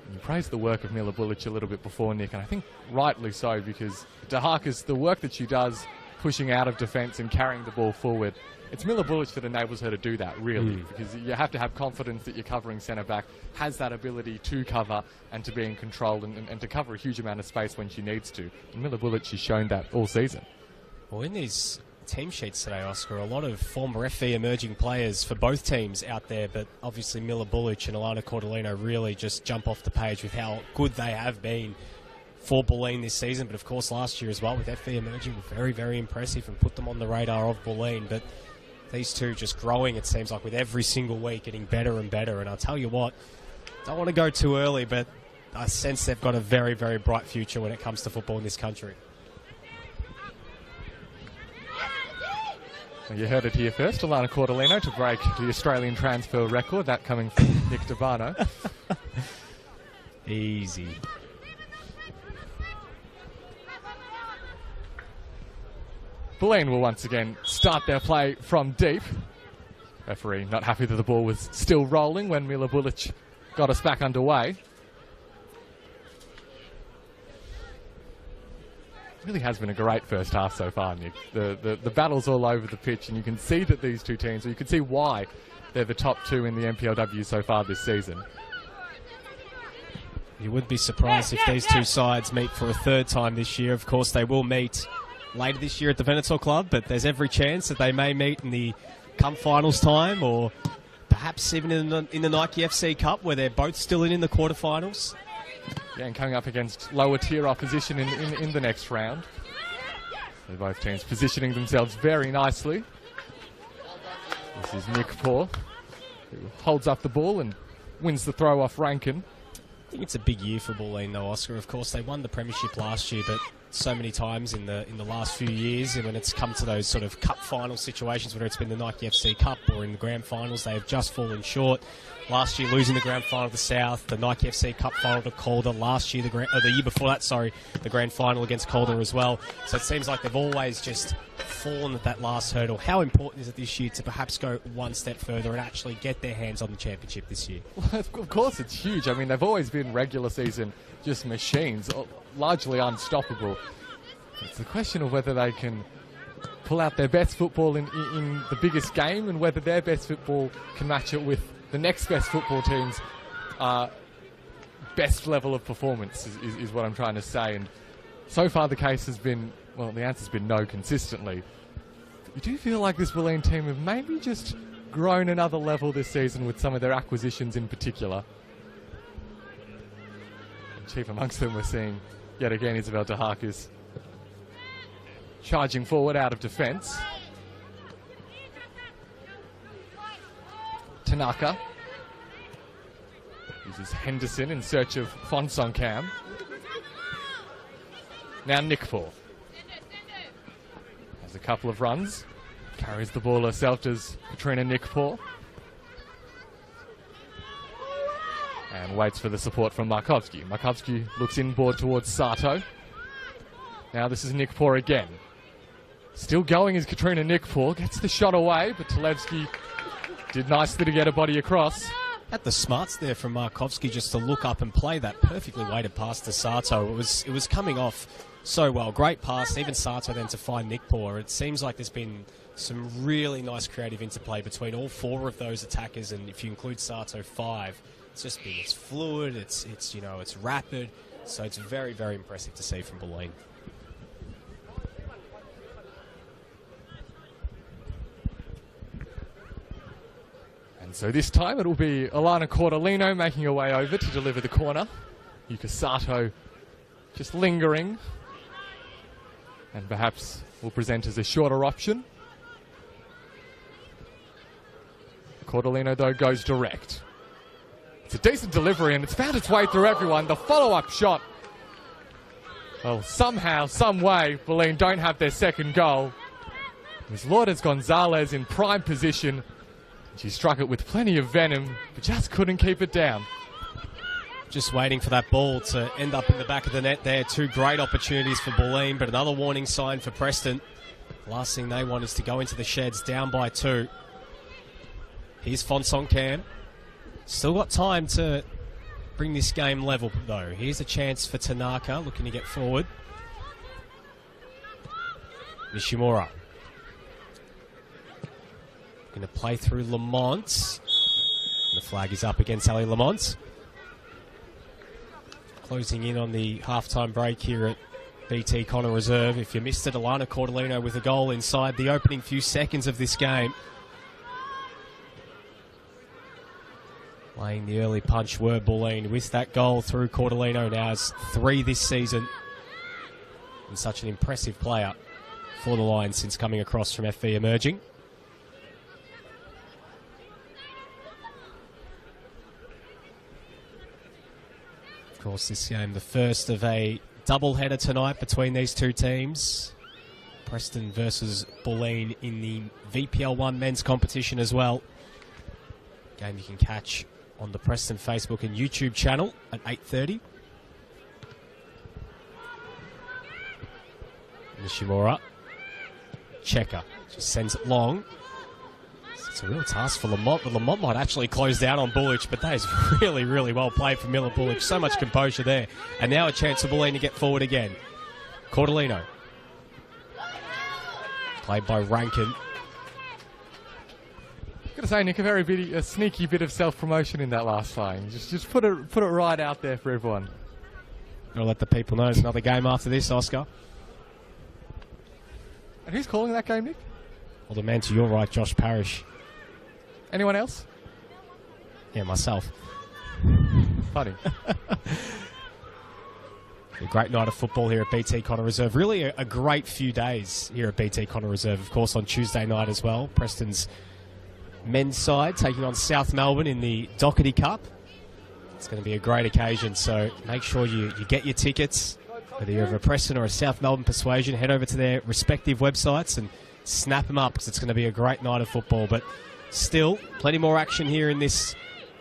And you praised the work of Miller Bullich a little bit before, Nick, and I think rightly so, because DeHarkitts, the work that she does pushing out of defence and carrying the ball forward, it's Miller Bullich that enables her to do that, really, because you have to have confidence that you're covering centre-back, has that ability to cover and to be in control and to cover a huge amount of space when she needs to. And Miller Bullich has shown that all season. Well, in these team sheets today, Oscar. A lot of former FV emerging players for both teams out there, but obviously Mila Bullich and Alana Cordolino really just jump off the page with how good they have been for Bulleen this season, but of course last year as well with FV emerging were very, very impressive and put them on the radar of Bulleen. But these two just growing, it seems like, with every single week, getting better and better. And I'll tell you what, don't want to go too early, but I sense they've got a very, very bright future when it comes to football in this country. Well, you heard it here first. Alana Cordolino to break the Australian transfer record, that coming from Nick Dabano. Easy. Bulleen will once again start their play from deep. Referee not happy that the ball was still rolling when Mila Bullich got us back underway. Really has been a great first half so far, Nick. The battle's all over the pitch, and you can see that these two teams, or you can see why they're the top two in the NPLW so far this season. You wouldn't be surprised if these two sides meet for a third time this year. Of course, they will meet later this year at the Venetor Club, but there's every chance that they may meet in the Cup Finals time, or perhaps even in the Nike FC Cup, where they're both still in the quarterfinals. Yeah, and coming up against lower tier opposition in the next round. So both teams positioning themselves very nicely. This is Nick Poor, who holds up the ball and wins the throw off Rankin. I think it's a big year for Bulleen, though, Oscar. Of course, they won the premiership last year, but so many times in the last few years, and when it's come to those sort of cup final situations, whether it's been the Nike FC Cup or in the grand finals, they have just fallen short. Last year, losing the grand final to South, the Nike FC Cup final to Calder. Last year, the year before that, the grand final against Calder as well. So it seems like they've always just fallen at that last hurdle. How important is it this year to perhaps go one step further and actually get their hands on the championship this year? Well, of course, it's huge. I mean, they've always been regular season just machines, largely unstoppable. It's a question of whether they can pull out their best football in the biggest game, and whether their best football can match it with the next best football team's best level of performance is what I'm trying to say. And so far the case has been, well, the answer's been no consistently. But you do feel like this Bulleen team have maybe just grown another level this season with some of their acquisitions in particular. And chief amongst them, we're seeing yet again Isabel De Harkis charging forward out of defence. Tanaka uses Henderson in search of Fonsong Cam. Now Nickpour has a couple of runs, carries the ball herself, does Katrina Nickpour, and waits for the support from Markovsky. Markovsky looks inboard towards Sato. Now this is Nickpour again. Still going is Katrina Nickpour, gets the shot away, but Talevsky did nicely to get a body across. At the smarts there from Markovsky just to look up and play that perfectly weighted pass to Sato. It was coming off so well. Great pass, even Sato then to find Nickpour. It seems like there's been some really nice creative interplay between all four of those attackers, and if you include Sato, 5. It's fluid, it's rapid, so it's very, very impressive to see from Bulleen. And so this time it'll be Alana Cordolino making her way over to deliver the corner. Yuka Sato just lingering, and perhaps will present as a shorter option. Cordolino, though, goes direct. It's a decent delivery, and it's found its way through everyone. The follow-up shot. Well, somehow, some way, Bulleen don't have their second goal. It was Lourdes Gonzalez in prime position. She struck it with plenty of venom, but just couldn't keep it down. Just waiting for that ball to end up in the back of the net there. 2 great opportunities for Bulleen, but another warning sign for Preston. Last thing they want is to go into the sheds down by 2. Here's Fonsong Cam. Still got time to bring this game level, though. Here's a chance for Tanaka, looking to get forward. Nishimura. Going to play through Lamont. The flag is up against Ali Lamont. Closing in on the halftime break here at BT Connor Reserve. If you missed it, Alana Cordolino with a goal inside the opening few seconds of this game. Playing the early punch were Bulleen with that goal through Cordolino. Now has 3 this season. And such an impressive player for the Lions since coming across from FV Emerging. Of course, this game, the first of a doubleheader tonight between these two teams. Preston versus Bulleen in the VPL1 men's competition as well. Game you can catch on the Preston Facebook and YouTube channel at 8:30. Nishimura. Checker just sends it long. It's a real task for Lamont, but Lamont might actually close down on Bullich, but that is really, really well played from Miller Bullich. So much composure there. And now a chance for Bulleen to get forward again. Cordolino. Played by Rankin. Got to say, Nick, a sneaky bit of self-promotion in that last line. Just put it right out there for everyone. I'll let the people know there's another game after this, Oscar. And who's calling that game, Nick? Well, the man to your right, Josh Parrish. Anyone else? Yeah, myself. Funny. A great night of football here at BT Connor Reserve. Really a great few days here at BT Connor Reserve. Of course, on Tuesday night as well, Preston's men's side taking on South Melbourne in the Doherty Cup. It's going to be a great occasion, so make sure you get your tickets. Whether you're of a Preston or a South Melbourne persuasion, head over to their respective websites and snap them up, because it's going to be a great night of football. But still, plenty more action here in this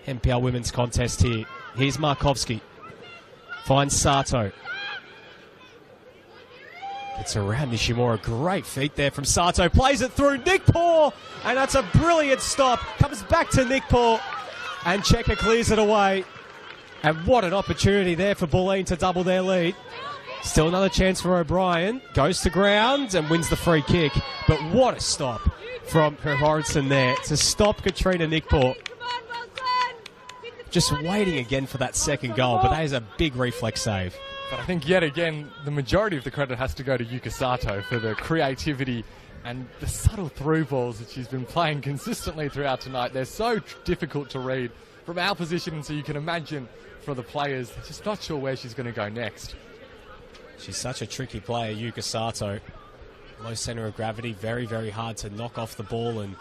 NPL women's contest here. Here's Markovski. Finds Sato. Gets around Nishimura. Great feet there from Sato. Plays it through Nick Paul. And that's a brilliant stop. Comes back to Nick Paul. And Checker clears it away. And what an opportunity there for Bulleen to double their lead. Still another chance for O'Brien. Goes to ground and wins the free kick. But what a stop from Horizon there to stop Katrina Nickpaw. Just waiting again for that second goal, but that is a big reflex save. But I think yet again, the majority of the credit has to go to Yuka Sato for the creativity and the subtle through balls that she's been playing consistently throughout tonight. They're so difficult to read from our position, and so you can imagine for the players, they're just not sure where she's going to go next. She's such a tricky player, Yuka Sato. Low centre of gravity, very, very hard to knock off the ball, and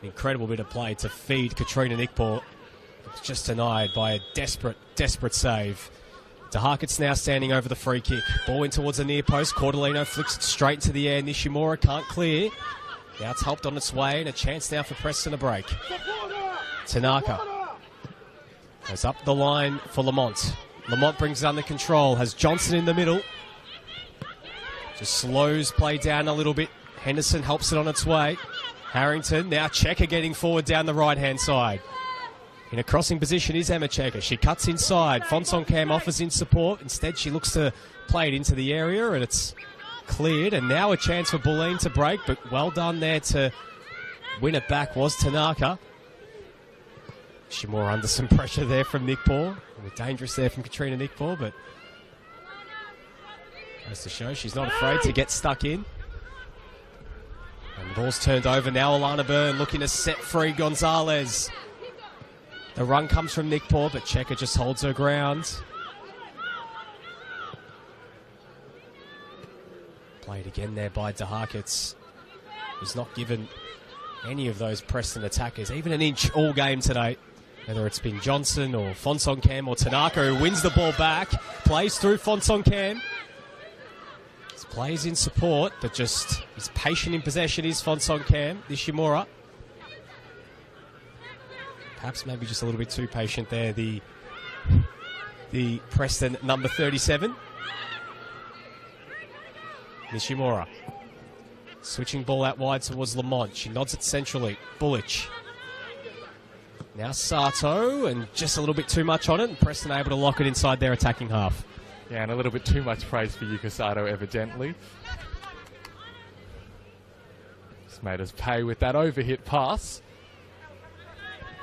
an incredible bit of play to feed Katrina Nickpaw. It's just denied by a desperate, desperate save. De Harkett's now standing over the free kick. Ball in towards the near post. Cordolino flicks it straight into the air. Nishimura can't clear. Now it's helped on its way, and a chance now for Preston to break. Tanaka goes up the line for Lamont. Lamont brings it under control. Has Johnson in the middle. Just slows play down a little bit. Henderson helps it on its way. Harrington, now Checker getting forward down the right-hand side. In a crossing position is Emma Checker. She cuts inside. Fonson Cam offers in support. Instead, she looks to play it into the area, and it's cleared. And now a chance for Bulleen to break, but well done there to win it back was Tanaka. Shimura under some pressure there from Nickpaw. Dangerous there from Katrina Nickpaw, but goes to show she's not afraid to get stuck in. And the ball's turned over now. Alana Byrne looking to set free Gonzalez. The run comes from Nickpaw, but Checker just holds her ground. Played again there by De Harkett's. Who's not given any of those Preston attackers even an inch all game today. Whether it's been Johnson or Fonson Cam or Tanaka, who wins the ball back. Plays through Fonson Cam. Plays in support, but just is patient in possession is Fonson Cam. Nishimura. Perhaps maybe just a little bit too patient there, the Preston number 37. Nishimura. Switching ball out wide towards Lamont. She nods it centrally. Bullich. Now Sato, and just a little bit too much on it, and Preston able to lock it inside their attacking half. Yeah, and a little bit too much praise for Yuka Sato, evidently. Just made us pay with that overhit pass.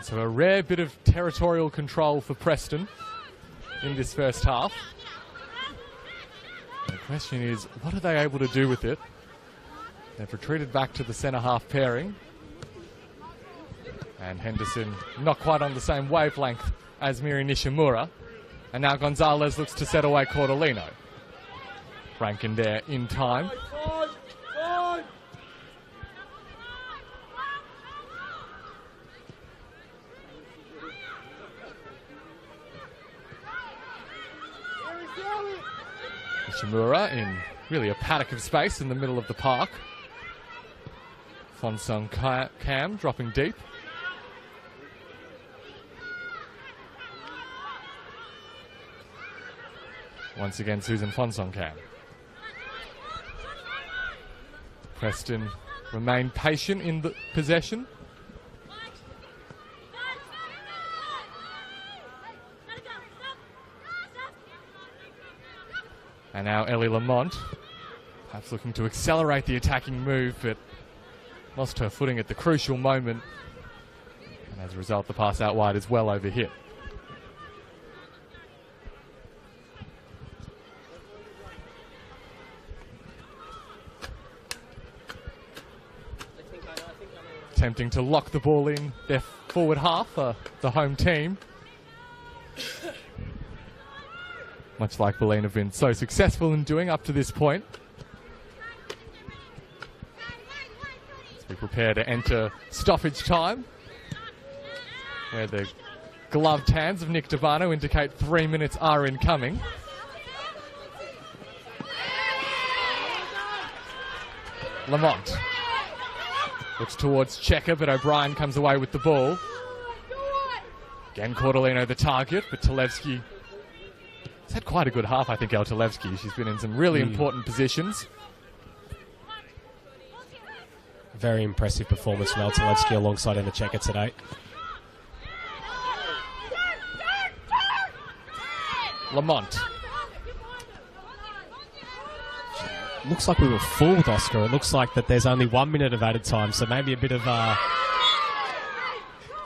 So a rare bit of territorial control for Preston in this first half. question is, what are they able to do with it? They've retreated back to the centre-half pairing. And Henderson not quite on the same wavelength as Miri Nishimura. And now Gonzalez looks to set away Cordolino. Rankin there in time. Nishimura in really a paddock of space in the middle of the park. Fonsong Cam dropping deep. Once again, Susan Fonsong Cam. Preston remain patient in the possession. And now Ellie Lamont, perhaps looking to accelerate the attacking move, but lost her footing at the crucial moment. And as a result, the pass out wide is well overhit. Attempting to lock the ball in their forward half for the home team. Much like Bulleen have been so successful in doing up to this point. As we prepare to enter stoppage time, where the gloved hands of Nick Devano indicate 3 minutes are incoming. Lamont looks towards Checker, but O'Brien comes away with the ball. Again, Cordolino the target, but Talevsky has had quite a good half, I think, El Talevsky. She's been in some really important positions. Very impressive performance from El Talevsky alongside Emma Checker today. Lamont. Looks like we were fooled, Oscar. It looks like that there's only 1 minute of added time, so maybe a bit of a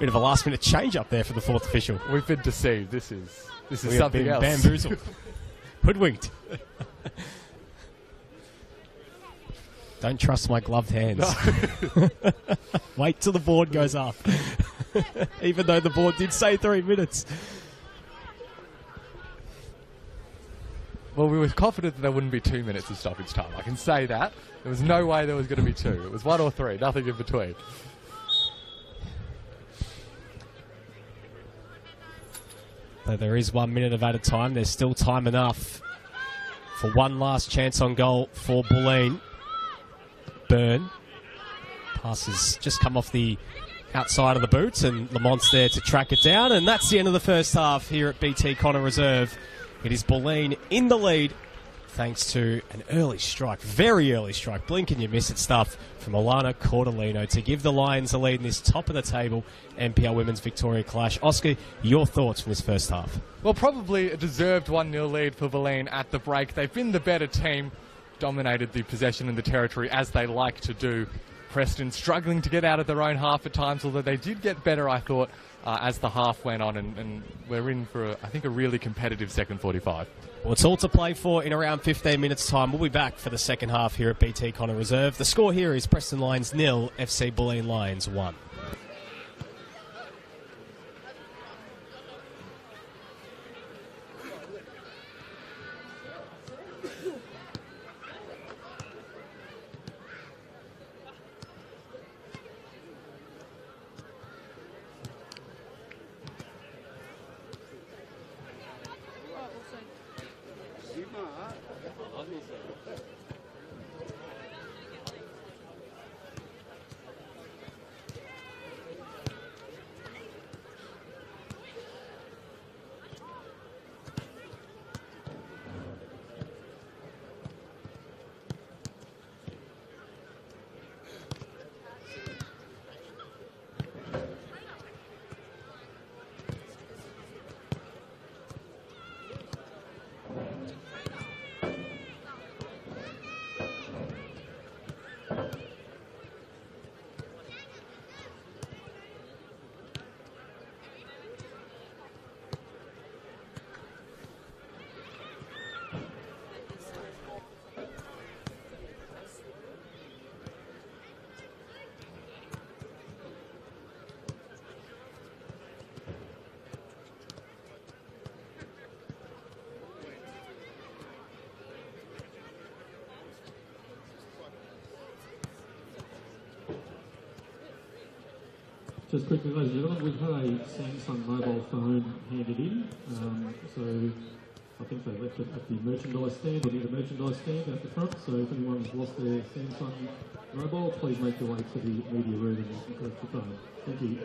last-minute change up there for the fourth official. We've been deceived. This is something else. Bamboozled. Hoodwinked. Don't trust my gloved hands. No. Wait till the board goes up. Even though the board did say 3 minutes. Well, we were confident that there wouldn't be 2 minutes of stoppage time. I can say that. There was no way there was going to be 2. It was 1 or 3, nothing in between. Though there is 1 minute of added time, there's still time enough for one last chance on goal for Bulleen. Byrne. Pass has just come off the outside of the boots, and Lamont's there to track it down. And that's the end of the first half here at BT Connor Reserve. It is Bulleen in the lead, thanks to an early strike, very early strike, blink and you miss it stuff from Alana Cordolino to give the Lions a lead in this top-of-the-table NPL Women's Victoria Clash. Oscar, your thoughts from this first half? Well, probably a deserved 1-0 lead for Bulleen at the break. They've been the better team, dominated the possession and the territory as they like to do. Preston struggling to get out of their own half at times, although they did get better, I thought, as the half went on, and we're in for, I think, a really competitive second 45. Well, it's all to play for in around 15 minutes' time. We'll be back for the second half here at BT Connor Reserve. The score here is Preston Lions 0, FC Bulleen Lions 1. Just quickly, ladies and gentlemen, we've had a Samsung mobile phone handed in, so I think they left it at the merchandise stand or near the merchandise stand at the front. So if anyone's lost their Samsung mobile, please make your way to the media room and you can collect your phone. Thank you.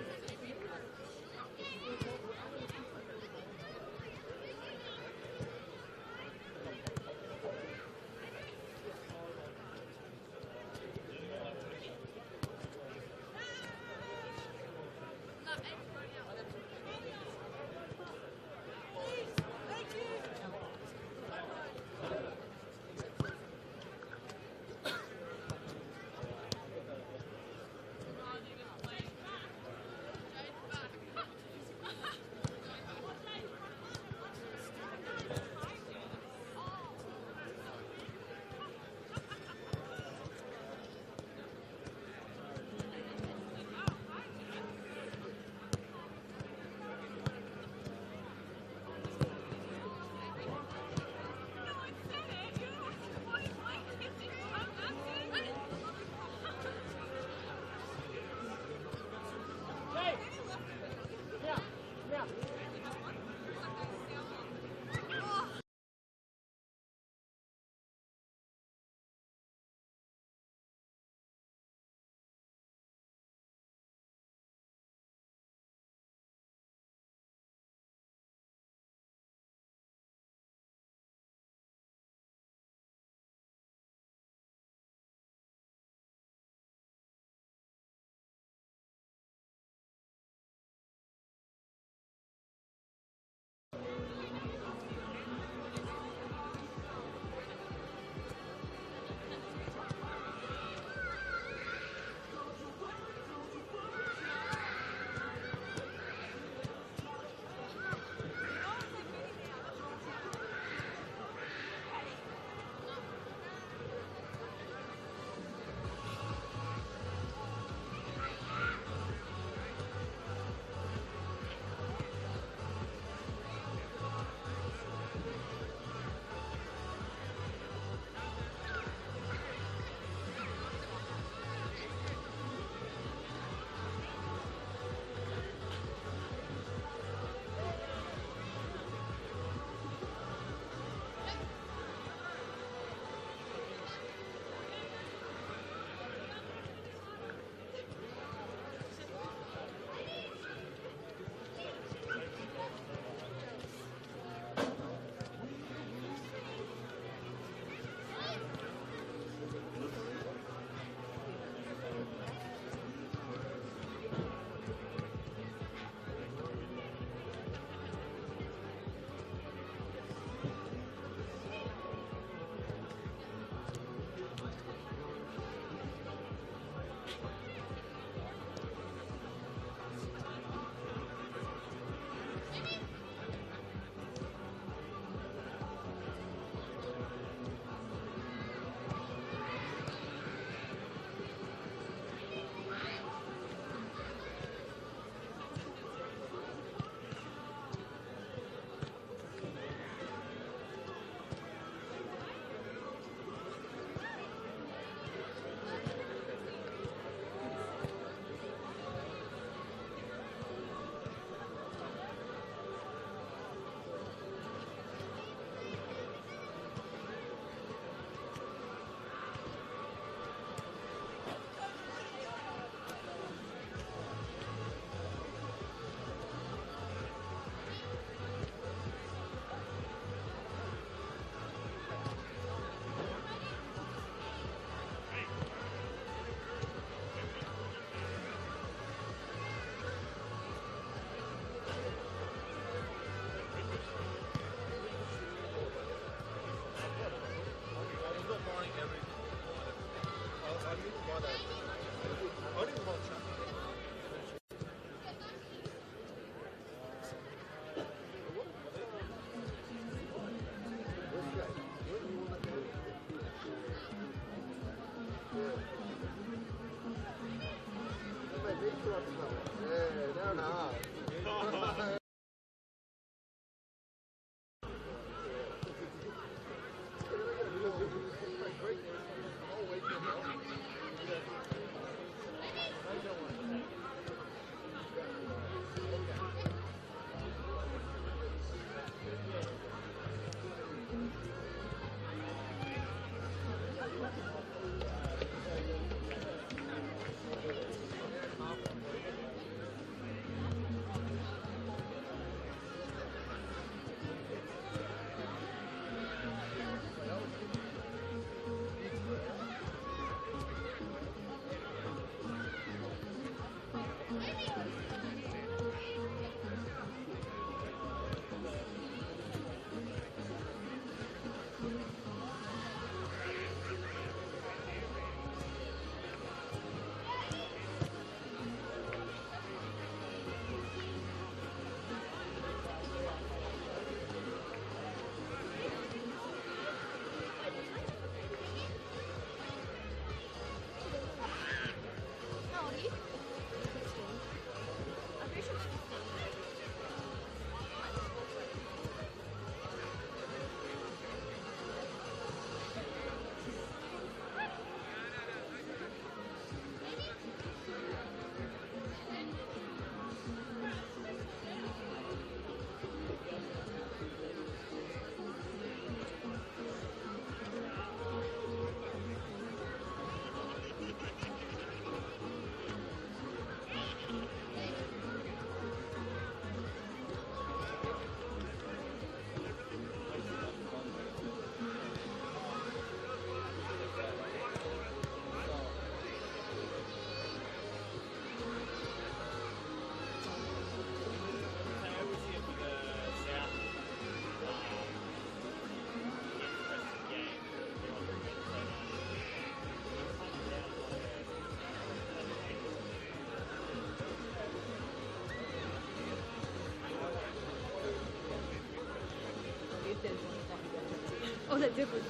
Oh, that's different.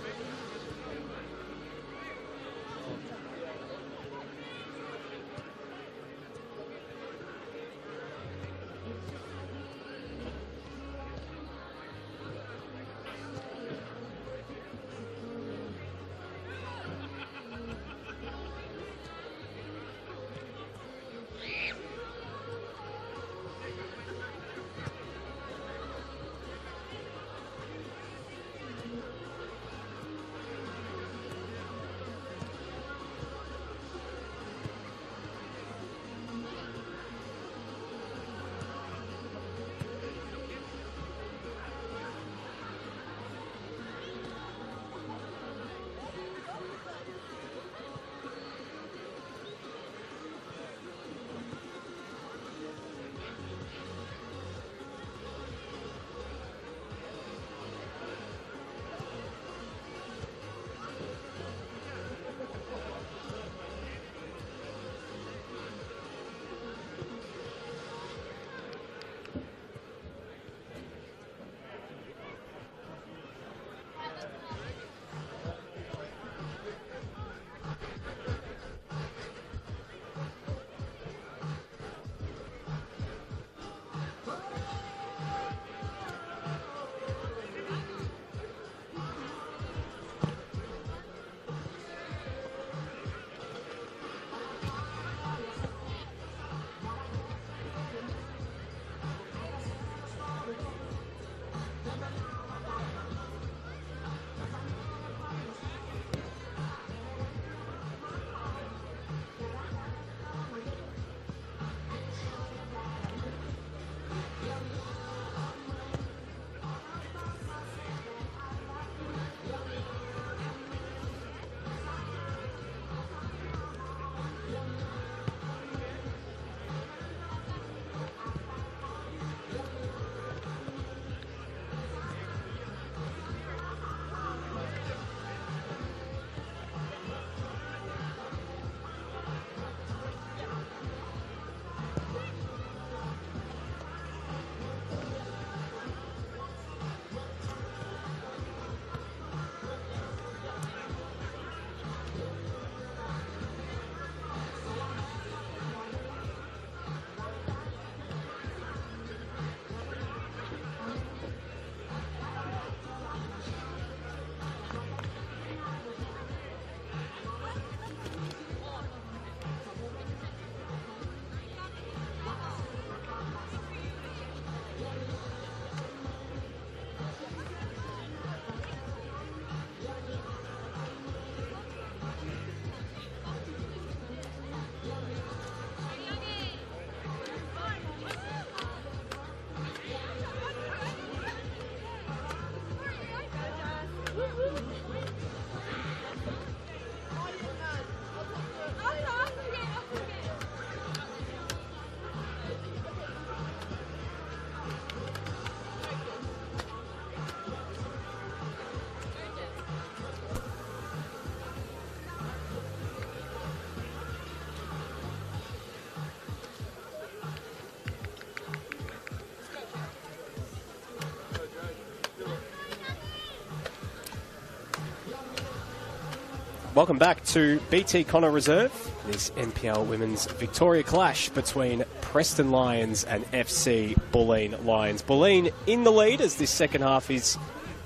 Welcome back to BT Connor Reserve. This NPL Women's Victoria clash between Preston Lions and FC Bulleen Lions. Bulleen in the lead as this second half is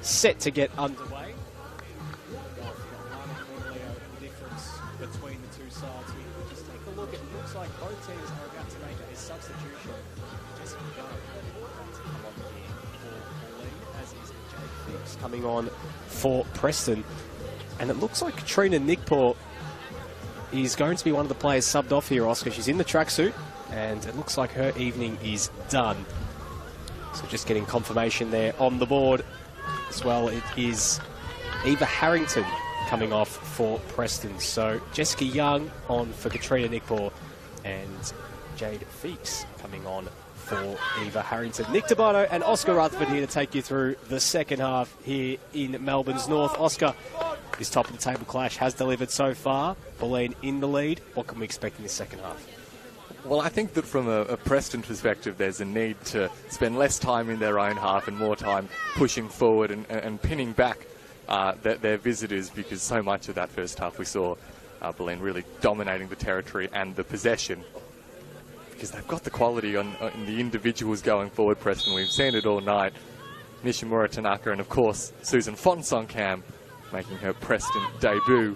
set to get underway. The difference between the two sides. We just take a look. It looks like both teams are about to make a substitution. Jessica Young to come on here for Bulleen, as is Jade Fix coming on for Preston. And it looks like Katrina Nickpaw is going to be one of the players subbed off here, Oscar. She's in the tracksuit, and it looks like her evening is done. So just getting confirmation there on the board as well. It is Eva Harrington coming off for Preston. So Jessica Young on for Katrina Nickpaw, and Jade Feeks coming on for Eva Harrington. Nick Tabano and Oscar Rutherford here to take you through the second half here in Melbourne's North. Oscar, this top of the table clash has delivered so far. Bulleen in the lead. What can we expect in this second half? Well, I think that from a Preston perspective, there's a need to spend less time in their own half and more time pushing forward and pinning back their visitors, because so much of that first half we saw Bulleen really dominating the territory and the possession, because they've got the quality on the individuals going forward, Preston. We've seen it all night. Nishimura Tanaka and, of course, Susan Fonsong-Kam making her Preston debut.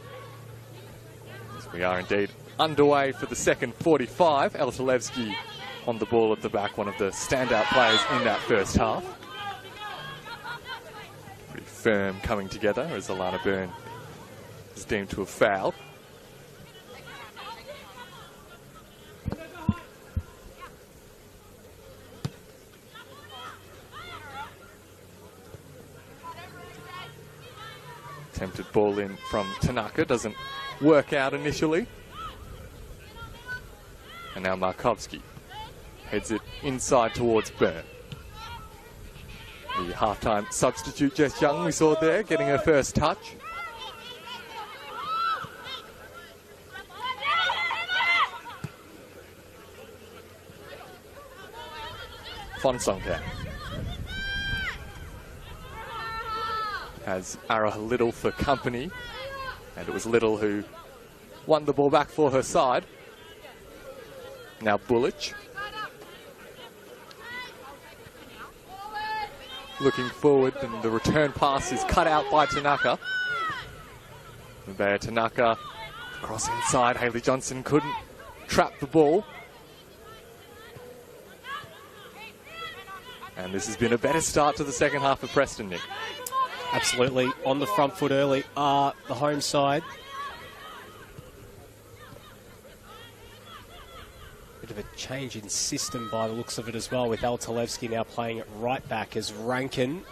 As we are indeed underway for the second 45. Ella Talevsky on the ball at the back, one of the standout players in that first half. Pretty firm coming together as Alana Byrne is deemed to have fouled. Attempted ball in from Tanaka, doesn't work out initially. And now Markovsky heads it inside towards Byrne. The half-time substitute, Jess Young, we saw there, getting her first touch. Fonsong-Kam has Ara Little for company, and it was Little who won the ball back for her side. Now Bullich looking forward, and the return pass is cut out by Tanaka. There, Tanaka cross inside. Hayley Johnson couldn't trap the ball. And this has been a better start to the second half of Preston, Nick. Absolutely. On the front foot early are the home side. Bit of a change in system by the looks of it as well, with Al Talevsky now playing it right back as Rankin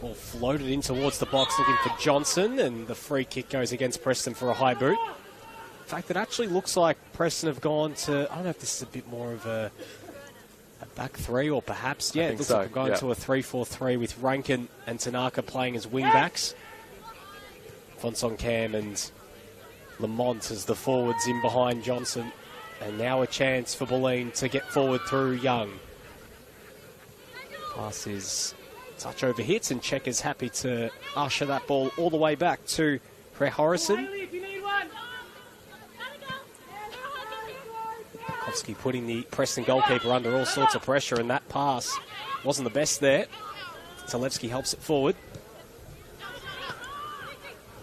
all floated in towards the box looking for Johnson, and the free kick goes against Preston for a high boot. In fact, it actually looks like Preston have gone to, I don't know if this is a bit more of a back three, or perhaps, yeah, it looks like we're going to a 3-4-3 with Rankin and Tanaka playing as wing-backs. Fonsong-Kam and Lamont as the forwards in behind Johnson. And now a chance for Bulleen to get forward through Young. Pass is touch over hits, and Checker's happy to usher that ball all the way back to Horrison. Markovsky putting the Preston goalkeeper under all sorts of pressure, and that pass wasn't the best there. Talevsky helps it forward.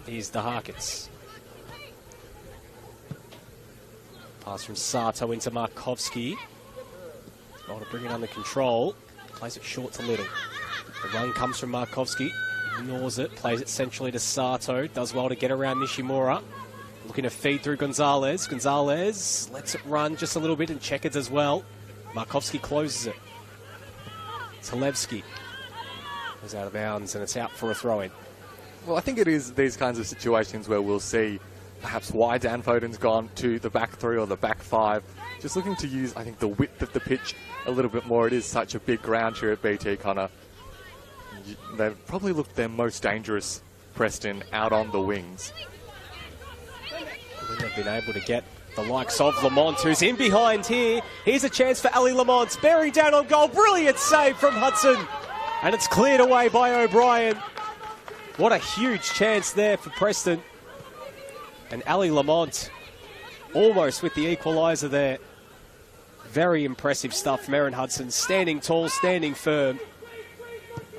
Here's the Harkets. Pass from Sato into Markovsky. Well, to bring it under control. Plays it short to Little. The run comes from Markovsky. Ignores it. Plays it centrally to Sato. Does well to get around Nishimura. Looking to feed through Gonzalez. Gonzalez lets it run just a little bit, and Checkers as well. Markovsky closes it. Talevsky goes out of bounds, and it's out for a throw-in. Well, I think it is these kinds of situations where we'll see perhaps why Dan Foden's gone to the back three or the back five. Just looking to use, I think, the width of the pitch a little bit more. It is such a big ground here at BT, Connor. They've probably looked their most dangerous, Preston, out on the wings. Wouldn't have been able to get the likes of Lamont, who's in behind here. Here's a chance for Ali Lamont, bearing down on goal. Brilliant save from Hudson. And it's cleared away by O'Brien. What a huge chance there for Preston. And Ali Lamont almost with the equaliser there. Very impressive stuff from Erin Hudson. Standing tall, standing firm.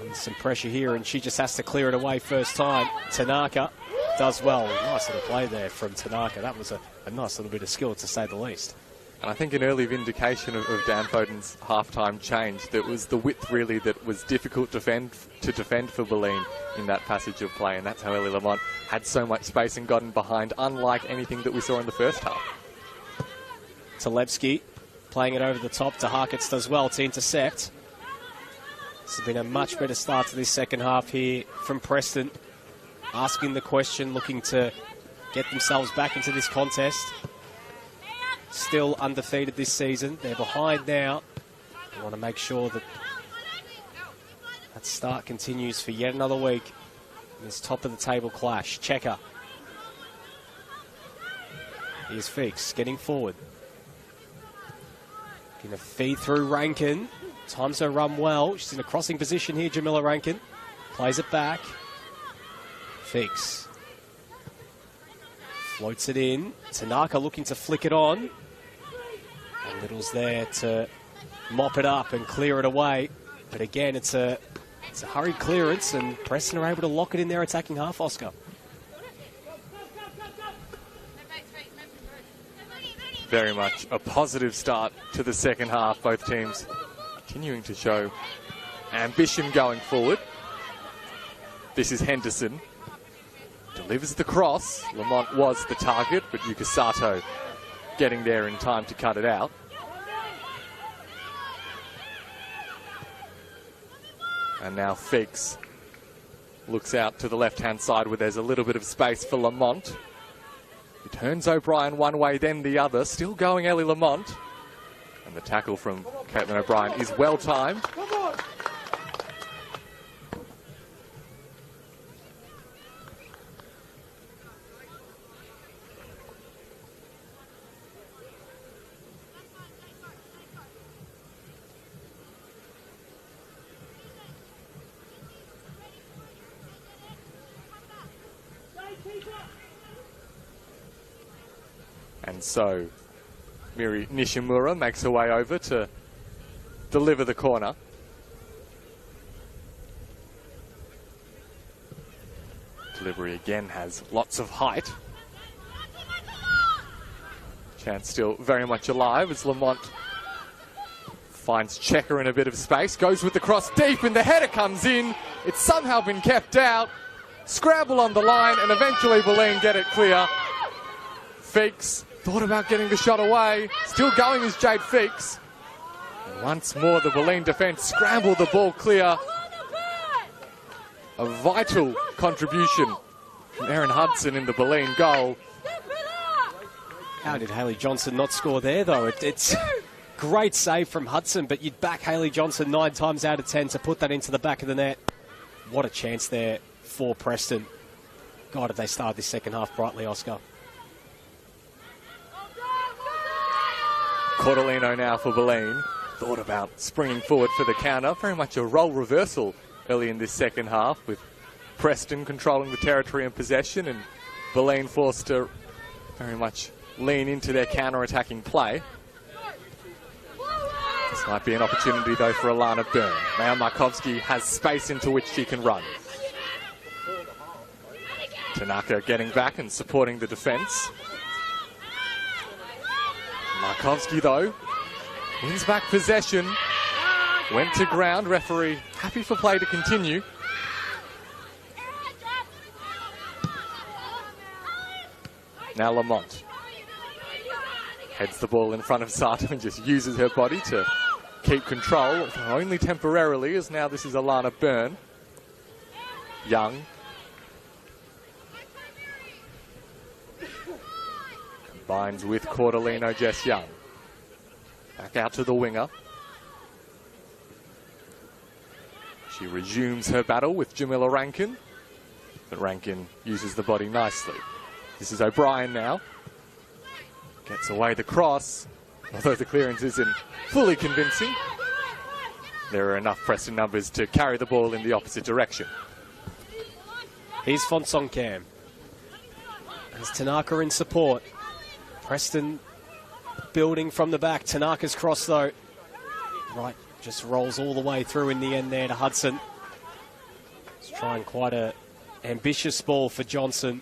And some pressure here, and she just has to clear it away first time. Tanaka does well. Nice little play there from Tanaka. That was a nice little bit of skill, to say the least. And I think an early vindication of Dan Foden's half-time change, that was the width really that was difficult to defend for Bulleen in that passage of play, and that's how Ellie Lamont had so much space and gotten behind, unlike anything that we saw in the first half. Talevski playing it over the top to Harkets does well to intercept. This has been a much better start to this second half here from Preston. Asking the question, looking to get themselves back into this contest. Still undefeated this season. They're behind now. They want to make sure that that start continues for yet another week in this top of the table clash. Checker. Here's Feeks getting forward. Going to feed through Rankin. Times her run well. She's in a crossing position here, Jamila Rankin. Plays it back. Feeks. Floats it in. Tanaka looking to flick it on. And Little's there to mop it up and clear it away. But again, it's a hurried clearance, and Preston are able to lock it in their attacking half, Oscar. Very much a positive start to the second half. Both teams continuing to show ambition going forward. This is Henderson. Delivers the cross. Lamont was the target, but Yuka Sato getting there in time to cut it out. And now Feeks looks out to the left-hand side where there's a little bit of space for Lamont. He turns O'Brien one way, then the other. Still going Ellie Lamont. And the tackle from Caitlin O'Brien is well-timed. And so Miri Nishimura makes her way over to deliver the corner. Delivery again has lots of height. Chance still very much alive as Lamont finds Checker in a bit of space. Goes with the cross deep and the header comes in. It's somehow been kept out. Scramble on the line and eventually Bulleen get it clear. Feeks thought about getting the shot away. Still going is Jade Feeks. And once more the Bulleen defence scramble the ball clear. A vital contribution from Erin Hudson in the Bulleen goal. How did Hayley Johnson not score there, though? It's great save from Hudson, but you'd back Hayley Johnson 9 times out of 10 to put that into the back of the net. What a chance there for Preston. God, did they start this second half brightly, Oscar. Cordolino now for Bulleen. Thought about springing forward for the counter. Very much a role reversal early in this second half, with Preston controlling the territory and possession and Bulleen forced to very much lean into their counter-attacking play. This might be an opportunity though for Alana Byrne. Now Markovski has space into which she can run. Tanaka getting back and supporting the defence. Markovski, though, wins back possession. Went to ground. Referee happy for play to continue. Now Lamont heads the ball in front of Sato and just uses her body to keep control, only temporarily, as now this is Alana Byrne. Young. Combines with Cordolino, Jess Young. Back out to the winger. She resumes her battle with Jamila Rankin, but Rankin uses the body nicely. This is O'Brien now. Gets away the cross, although the clearance isn't fully convincing. There are enough Preston numbers to carry the ball in the opposite direction. Here's Fonsong Cam. There's Tanaka in support. Preston building from the back. Tanaka's cross though. Right, just rolls all the way through in the end there to Hudson. He's trying quite a ambitious ball for Johnson.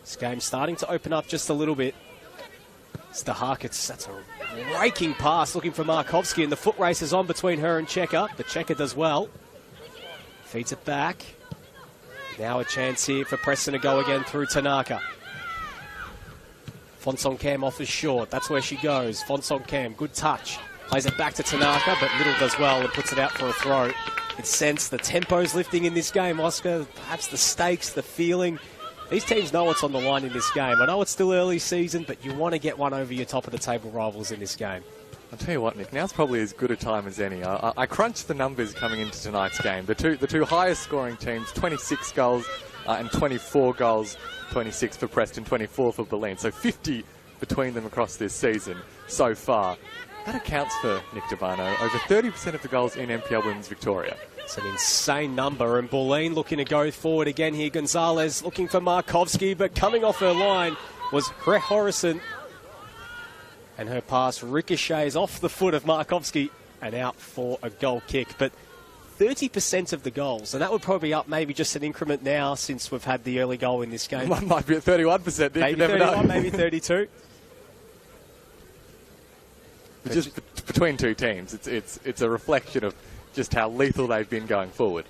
This game's starting to open up just a little bit. Staharkits, that's a raking pass looking for Markovski, and the foot race is on between her and Checker. The Checker does well. Feeds it back. Now a chance here for Preston to go again through Tanaka. Fonsong Cam offers short. That's where she goes. Fonsong Cam, good touch. Plays it back to Tanaka, but Little does well and puts it out for a throw. It's sense the tempo's lifting in this game, Oscar. Perhaps the stakes, the feeling. These teams know what's on the line in this game. I know it's still early season, but you want to get one over your top-of-the-table rivals in this game. I'll tell you what, Nick, now's probably as good a time as any. I crunched the numbers coming into tonight's game. The two highest-scoring teams, 26 goals and 24 goals, 26 for Preston, 24 for Bulleen. So 50 between them across this season so far. That accounts for Nick Dabano. Over 30% of the goals in NPL Women's Victoria. It's an insane number, and Bulleen looking to go forward again here. Gonzalez looking for Markovski, but coming off her line was Hre Horison. And her pass ricochets off the foot of Markovski and out for a goal kick. But 30% of the goals, and that would probably be up maybe just an increment now since we've had the early goal in this game. One might be at 31%, Nick, maybe you never 31, know. maybe 32. Just between two teams, it's a reflection of just how lethal they've been going forward.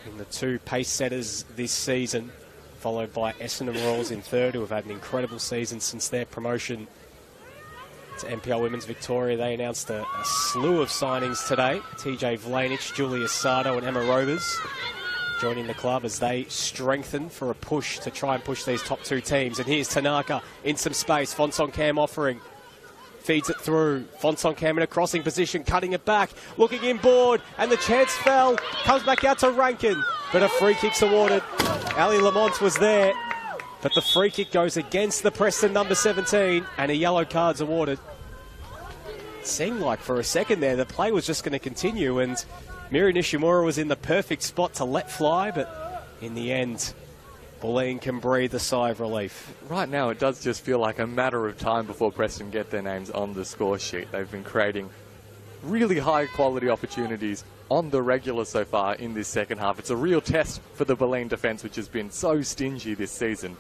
In the two pace setters this season, followed by Essendon Royals in third, who have had an incredible season since their promotion to NPL Women's Victoria. They announced a slew of signings today. TJ Vlanich, Julia Sardo and Emma Robers joining the club as they strengthen for a push to try and push these top two teams. And here's Tanaka in some space. Fonsong Cam offering. Feeds it through. Fonsong Cam in a crossing position, cutting it back, looking inboard, and the chance fell. Comes back out to Rankin, but a free kick's awarded. Ali Lamont was there, but the free kick goes against the Preston number 17, and a yellow card's awarded. It seemed like for a second there the play was just going to continue, and Miri Nishimura was in the perfect spot to let fly, but in the end, Bulleen can breathe a sigh of relief. Right now, it does just feel like a matter of time before Preston get their names on the score sheet. They've been creating really high-quality opportunities on the regular so far in this second half. It's a real test for the Bulleen defence, which has been so stingy this season.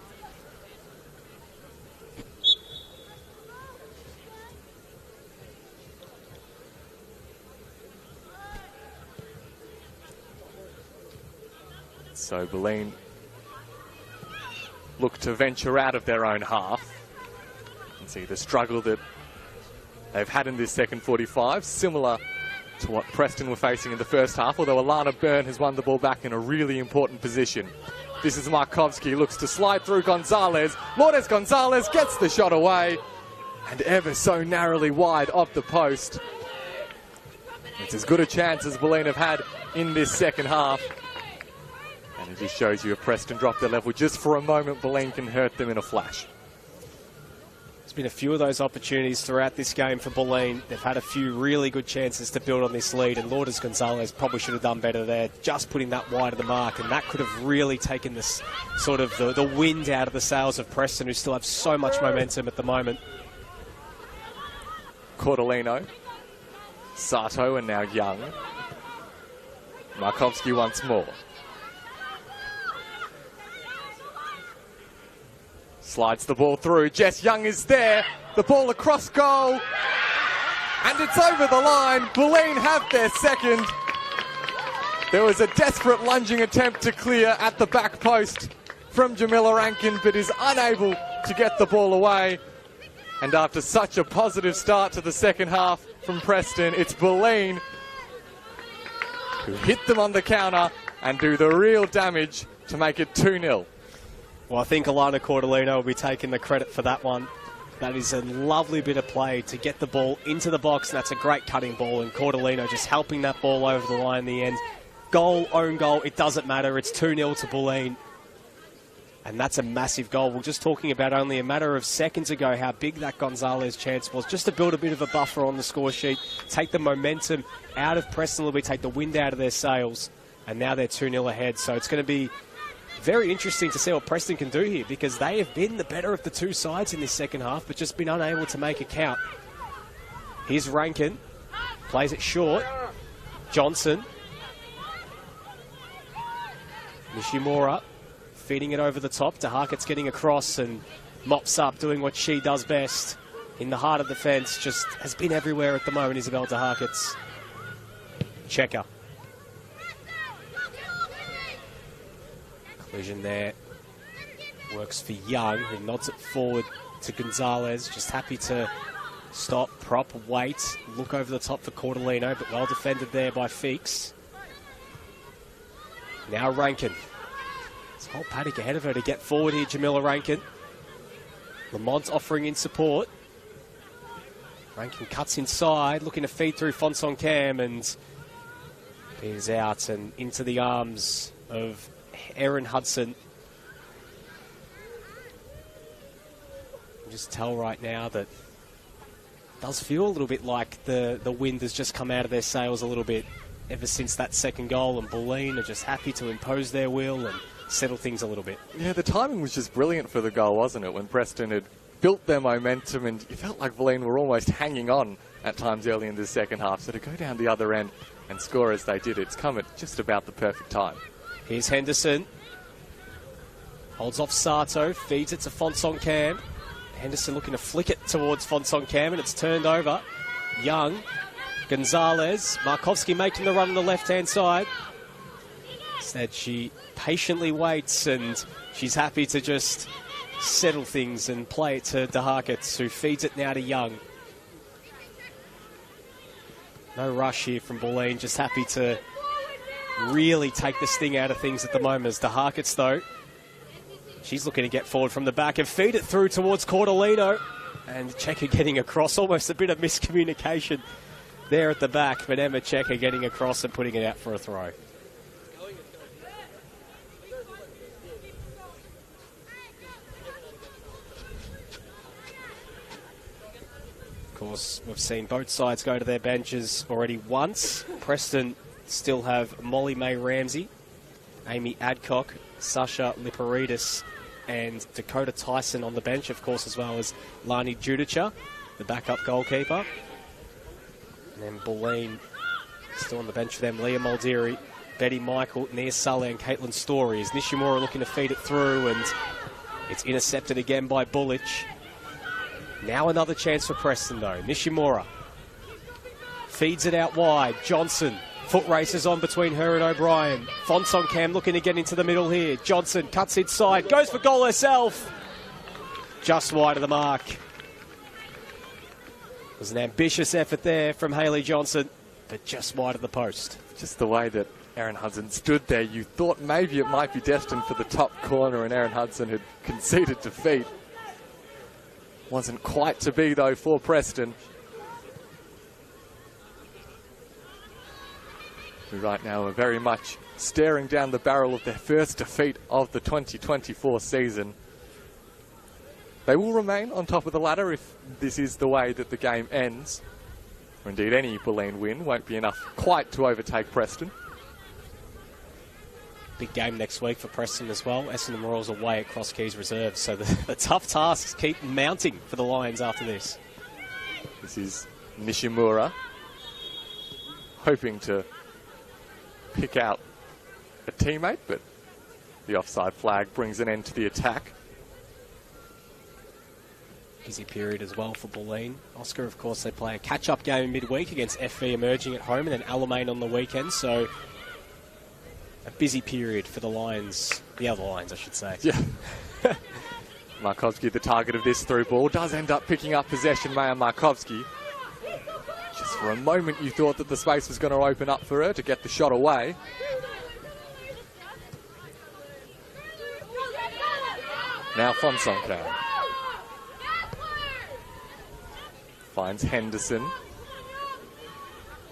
So Bulleen look to venture out of their own half. You can see the struggle that they've had in this second 45, similar to what Preston were facing in the first half, although Alana Byrne has won the ball back in a really important position. This is Markovski, looks to slide through Gonzalez. Lourdes Gonzalez gets the shot away, and ever so narrowly wide of the post. It's as good a chance as Bulleen have had in this second half. And it just shows you if Preston drop their level just for a moment, Bulleen can hurt them in a flash. There's been a few of those opportunities throughout this game for Bulleen. They've had a few really good chances to build on this lead, and Lourdes Gonzalez probably should have done better there, just putting that wide of the mark, and that could have really taken this sort of the wind out of the sails of Preston, who still have so much momentum at the moment. Cordolino, Sato, and now Young. Markovski once more. Slides the ball through. Jess Young is there. The ball across goal. And it's over the line. Bulleen have their second. There was a desperate lunging attempt to clear at the back post from Jamila Rankin, but is unable to get the ball away. And after such a positive start to the second half from Preston, it's Bulleen who hit them on the counter and do the real damage to make it 2-0. Well, I think Alana Cordolino will be taking the credit for that one. That is a lovely bit of play to get the ball into the box, and that's a great cutting ball, and Cordolino just helping that ball over the line in the end. Goal, own goal, it doesn't matter. It's 2-0 to Bulleen. And that's a massive goal. We were just talking about only a matter of seconds ago how big that Gonzalez chance was, just to build a bit of a buffer on the score sheet, take the momentum out of Preston a little bit, take the wind out of their sails, and now they're 2-0 ahead. So it's going to be very interesting to see what Preston can do here, because they have been the better of the two sides in this second half, but just been unable to make a count. Here's Rankin. Plays it short. Johnson. Nishimura feeding it over the top. DeHarkett's getting across and mops up, doing what she does best. In the heart of defence, just has been everywhere at the moment, Isabel DeHarkett's. Checker. Collision there. Works for Young, who nods it forward to Gonzalez. Just happy to stop, prop, wait, look over the top for Cordolino, but well defended there by Feeks. Now Rankin. There's a whole paddock ahead of her to get forward here, Jamila Rankin. Lamont offering in support. Rankin cuts inside, looking to feed through Fonsong Cam, and is out and into the arms of Erin Hudson. You can just tell right now that it does feel a little bit like the wind has just come out of their sails a little bit ever since that second goal, and Bulleen are just happy to impose their will and settle things a little bit. Yeah, the timing was just brilliant for the goal, wasn't it? When Preston had built their momentum, and it felt like Bulleen were almost hanging on at times early in the second half. So to go down the other end and score as they did, it's come at just about the perfect time. Here's Henderson. Holds off Sato, feeds it to Fonsong Cam. Henderson looking to flick it towards Fonsong Cam, and it's turned over. Young, Gonzalez, Markovsky making the run on the left-hand side. Instead, she patiently waits, and she's happy to just settle things and play it to DeHarkett, who feeds it now to Young. No rush here from Bulleen, just happy to really take the sting out of things at the moment. As DeHarkett, though, she's looking to get forward from the back and feed it through towards Cordolino. And Checker getting across, almost a bit of miscommunication there at the back, but Emma Checker getting across and putting it out for a throw. Of course, we've seen both sides go to their benches already once. Preston still have Molly May Ramsey, Amy Adcock, Sasha Liparidis, and Dakota Tyson on the bench, of course, as well as Lani Judica, the backup goalkeeper. And then Bulleen still on the bench for them. Leah Muldeary, Betty Michael, Nia Sully, and Caitlin Story. As Nishimura looking to feed it through, and it's intercepted again by Bullich. Now another chance for Preston, though. Nishimura feeds it out wide. Johnson, foot races on between her and O'Brien. Fonsong Cam looking to get into the middle here. Johnson cuts inside, goes for goal herself. Just wide of the mark. It was an ambitious effort there from Hayley Johnson, but just wide of the post. Just the way that Erin Hudson stood there, you thought maybe it might be destined for the top corner, and Erin Hudson had conceded defeat. Wasn't quite to be, though, for Preston. Who right now are very much staring down the barrel of their first defeat of the 2024 season. They will remain on top of the ladder if this is the way that the game ends. Or indeed any Bulleen win won't be enough quite to overtake Preston. Big game next week for Preston as well. Essendon Royals away at Cross Keys Reserve. So the tough tasks keep mounting for the Lions after this. This is Nishimura hoping to pick out a teammate, but the offside flag brings an end to the attack. Busy period as well for Bulleen. Oscar, of course, they play a catch-up game midweek against FV Emerging at home, and then Alamein on the weekend. So a busy period for the Lions, the other Lions, I should say. Yeah. Markovsky, the target of this through ball, does end up picking up possession. Maya Markovsky. Just for a moment, you thought that the space was going to open up for her to get the shot away. Now Fonsong Cam finds Henderson,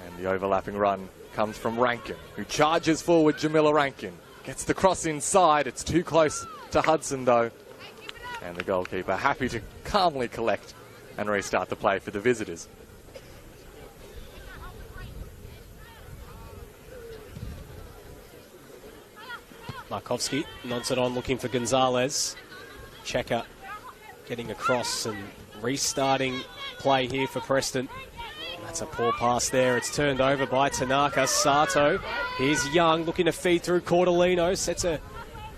and the overlapping run comes from Rankin, who charges forward. Jamila Rankin gets the cross inside. It's too close to Hudson, though. And the goalkeeper happy to calmly collect and restart the play for the visitors. Markovski nods it on, looking for Gonzalez. Checker getting across and restarting play here for Preston. That's a poor pass there. It's turned over by Tanaka. Sato. Here's Young looking to feed through Cordolino. Sets a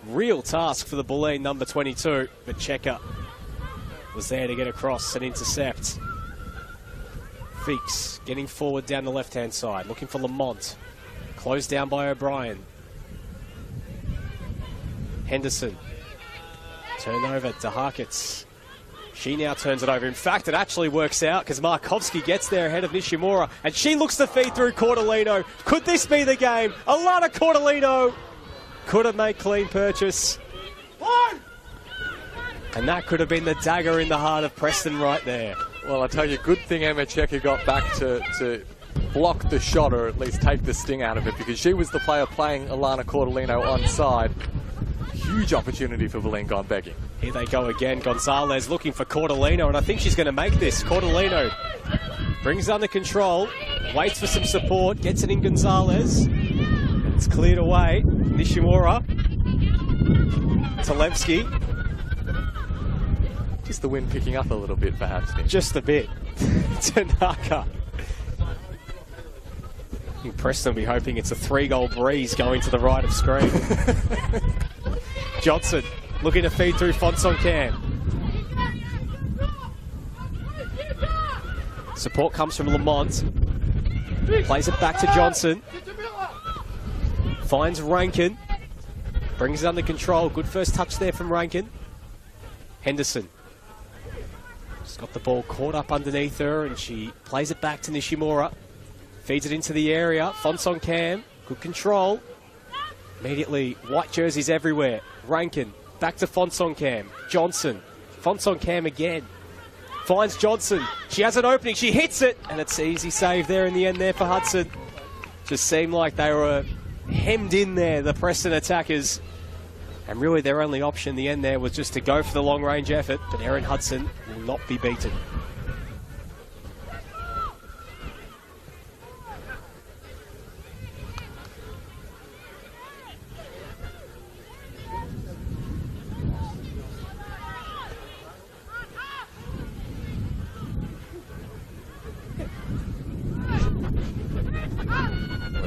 real task for the Bulleen number 22. But Checker was there to get across and intercept. Feeks getting forward down the left-hand side. Looking for Lamont. Closed down by O'Brien. Henderson. Turned over to Harkets. She now turns it over. In fact, it actually works out because Markovski gets there ahead of Nishimura, and she looks to feed through Cordolino. Could this be the game? Alana Cordolino could have made clean purchase. And that could have been the dagger in the heart of Preston right there. Well, I tell you, good thing Emma Checker got back to block the shot, or at least take the sting out of it, because she was the player playing Alana Cordolino onside. Huge opportunity for Bulleen gone begging. Here they go again. Gonzalez looking for Cordolino, and I think she's going to make this. Cordolino brings it under control, waits for some support, gets it in Gonzalez. It's cleared away. Nishimura. Talevsky. Just the wind picking up a little bit, perhaps, Nick. Just a bit. Tanaka. I think Preston will be hoping it's a 3-goal breeze going to the right of screen. Johnson looking to feed through Fonson Cam. Support comes from Lamont. Plays it back to Johnson. Finds Rankin. Brings it under control. Good first touch there from Rankin. Henderson. She's got the ball caught up underneath her, and she plays it back to Nishimura. Feeds it into the area. Fonson Cam. Good control. Immediately, white jerseys everywhere. Rankin, back to Fonson Cam. Johnson, Fonson Cam again. Finds Johnson. She has an opening. She hits it. And it's an easy save there in the end there for Hudson. Just seemed like they were hemmed in there, the Preston attackers. And really their only option in the end there was just to go for the long-range effort. But Erin Hudson will not be beaten.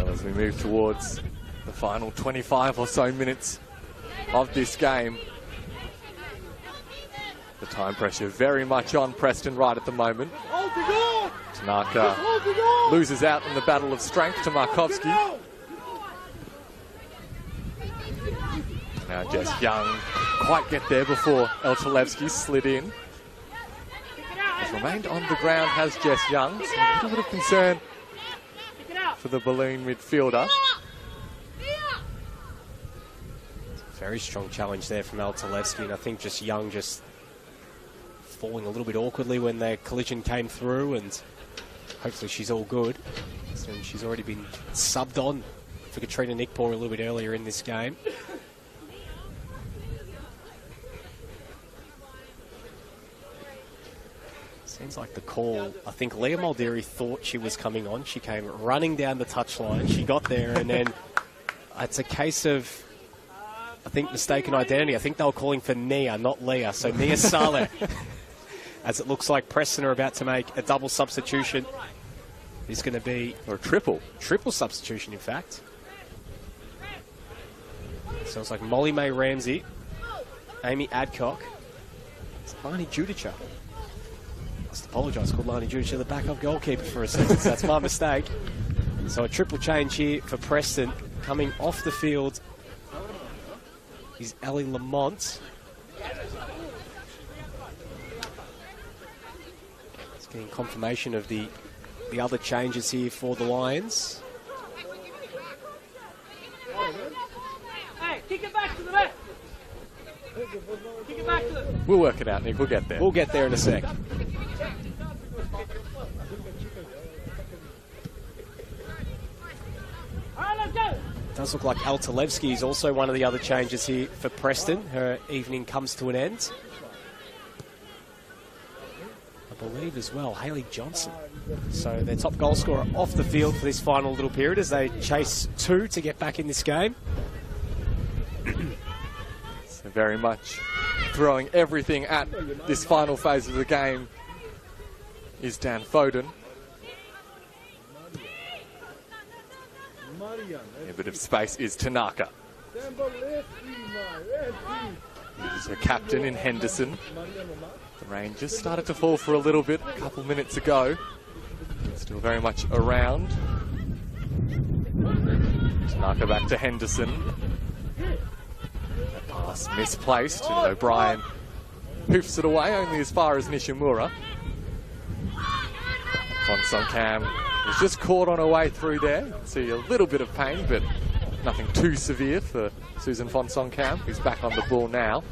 As we move towards the final 25 or so minutes of this game, the time pressure very much on Preston right at the moment. Tanaka loses out in the battle of strength to Markovski. Now Jess Young quite get there before Elchalevsky slid in. Has remained on the ground has Jess Young, so a little bit of concern for the Bulleen midfielder. Very strong challenge there from Elchalevsky, and I think just Young just falling a little bit awkwardly when their collision came through, and hopefully she's all good. So she's already been subbed on for Katrina Nickpaw a little bit earlier in this game. Seems like the call, I think Leah Muldery thought she was coming on. She came running down the touchline. She got there, and then it's a case of, I think, mistaken identity. I think they were calling for Nia, not Leah. So Nia Saleh, as it looks like Preston are about to make a double substitution. Is going to be... Or a triple. Triple substitution, in fact. Sounds like Molly Mae Ramsey, Amy Adcock, it's Lani Judica. I must apologise, called Lani Judica the backup goalkeeper for a second, so that's my mistake. So a triple change here for Preston. Coming off the field is Ellie Lamont. It's getting confirmation of the other changes here for the Lions. Hey, kick it back to the left. Kick it back to the... We'll work it out, Nick. We'll get there. We'll get there in a sec. Does look like Elchalevsky is also one of the other changes here for Preston. Her evening comes to an end. I believe as well, Hayley Johnson. So their top goal scorer off the field for this final little period as they chase 2 to get back in this game. So very much throwing everything at this final phase of the game is Dan Foden. A bit of space is Tanaka. He's a captain in Henderson. The rain just started to fall for a little bit a couple minutes ago. Still very much around. Tanaka back to Henderson. A pass misplaced, and O'Brien hoofs it away only as far as Nishimura. Fonsong Cam was just caught on her way through there. See a little bit of pain, but nothing too severe for Susan Fonsong Cam, who's back on the ball now.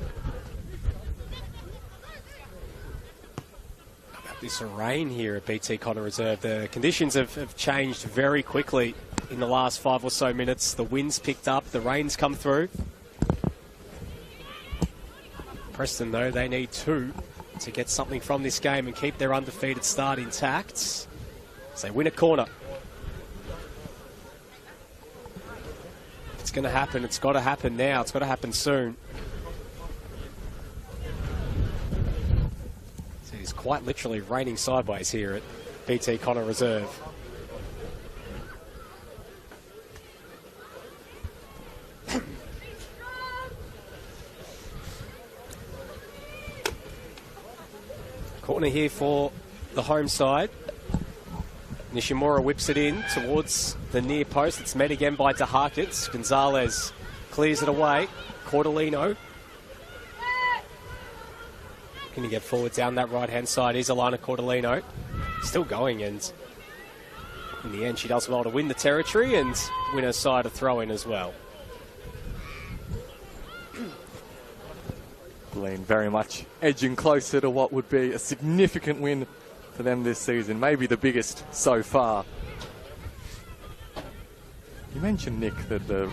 This rain here at BT Connor Reserve. The conditions have changed very quickly in the last 5 or so minutes. The wind's picked up, the rain's come through. Preston, though, they need 2 to get something from this game and keep their undefeated start intact. So they win a corner. If it's going to happen, it's got to happen now. It's got to happen soon. It's quite literally raining sideways here at BT Connor Reserve. Corner here for the home side. Nishimura whips it in towards the near post. It's met again by DeHarkits. Gonzalez clears it away. Cordolino. Can you get forward down that right-hand side? Is Alana Cordolino. Still going, and in the end she does well to win the territory and win her side a throw-in as well. Bulleen very much edging closer to what would be a significant win for them this season, maybe the biggest so far. You mentioned, Nick, that the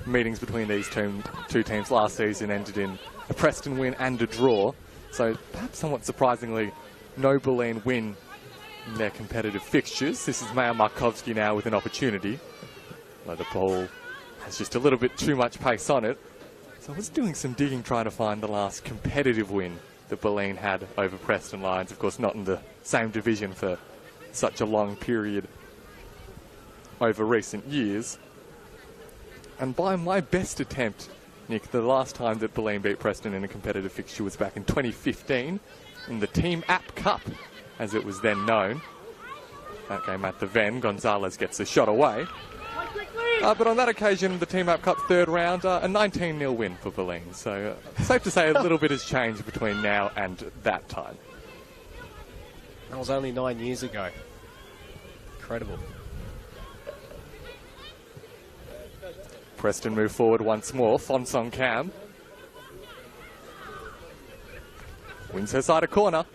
meetings between these two teams last season ended in a Preston win and a draw. So perhaps somewhat surprisingly, no Bulleen win in their competitive fixtures. This is Maya Markovsky now with an opportunity. Though the ball has just a little bit too much pace on it. So I was doing some digging trying to find the last competitive win that Bulleen had over Preston Lions. Of course, not in the same division for such a long period over recent years. And by my best attempt, Nick, the last time that Bulleen beat Preston in a competitive fixture was back in 2015 in the Team App Cup, as it was then known. That game at the Ven, Gonzalez gets a shot away. But on that occasion, the Team App Cup third round, a 19-0 win for Bulleen. So safe to say a little bit has changed between now and that time. That was only 9 years ago. Incredible. Preston move forward once more. Fonsong Cam wins her side a corner.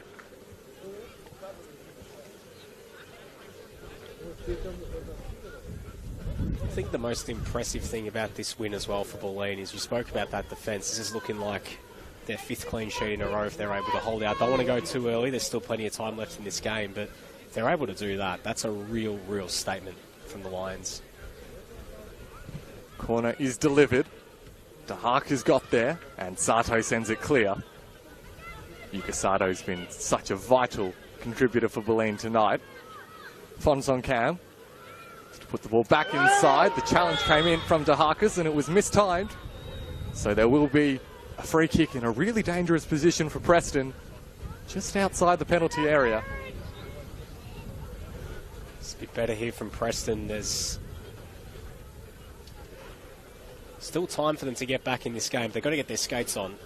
I think the most impressive thing about this win as well for Bulleen is you spoke about that defence. This is looking like their 5th clean sheet in a row if they're able to hold out. Don't want to go too early. There's still plenty of time left in this game, but if they're able to do that, that's a real statement from the Lions. Corner is delivered. DeHark's got there, and Sato sends it clear. Yuka Sato's been such a vital contributor for Bulleen tonight. Fonsong Cam to put the ball back inside. The challenge came in from DeHark's and it was mistimed. So there will be a free kick in a really dangerous position for Preston, just outside the penalty area. It's a bit better here from Preston. There's still time for them to get back in this game. They've got to get their skates on.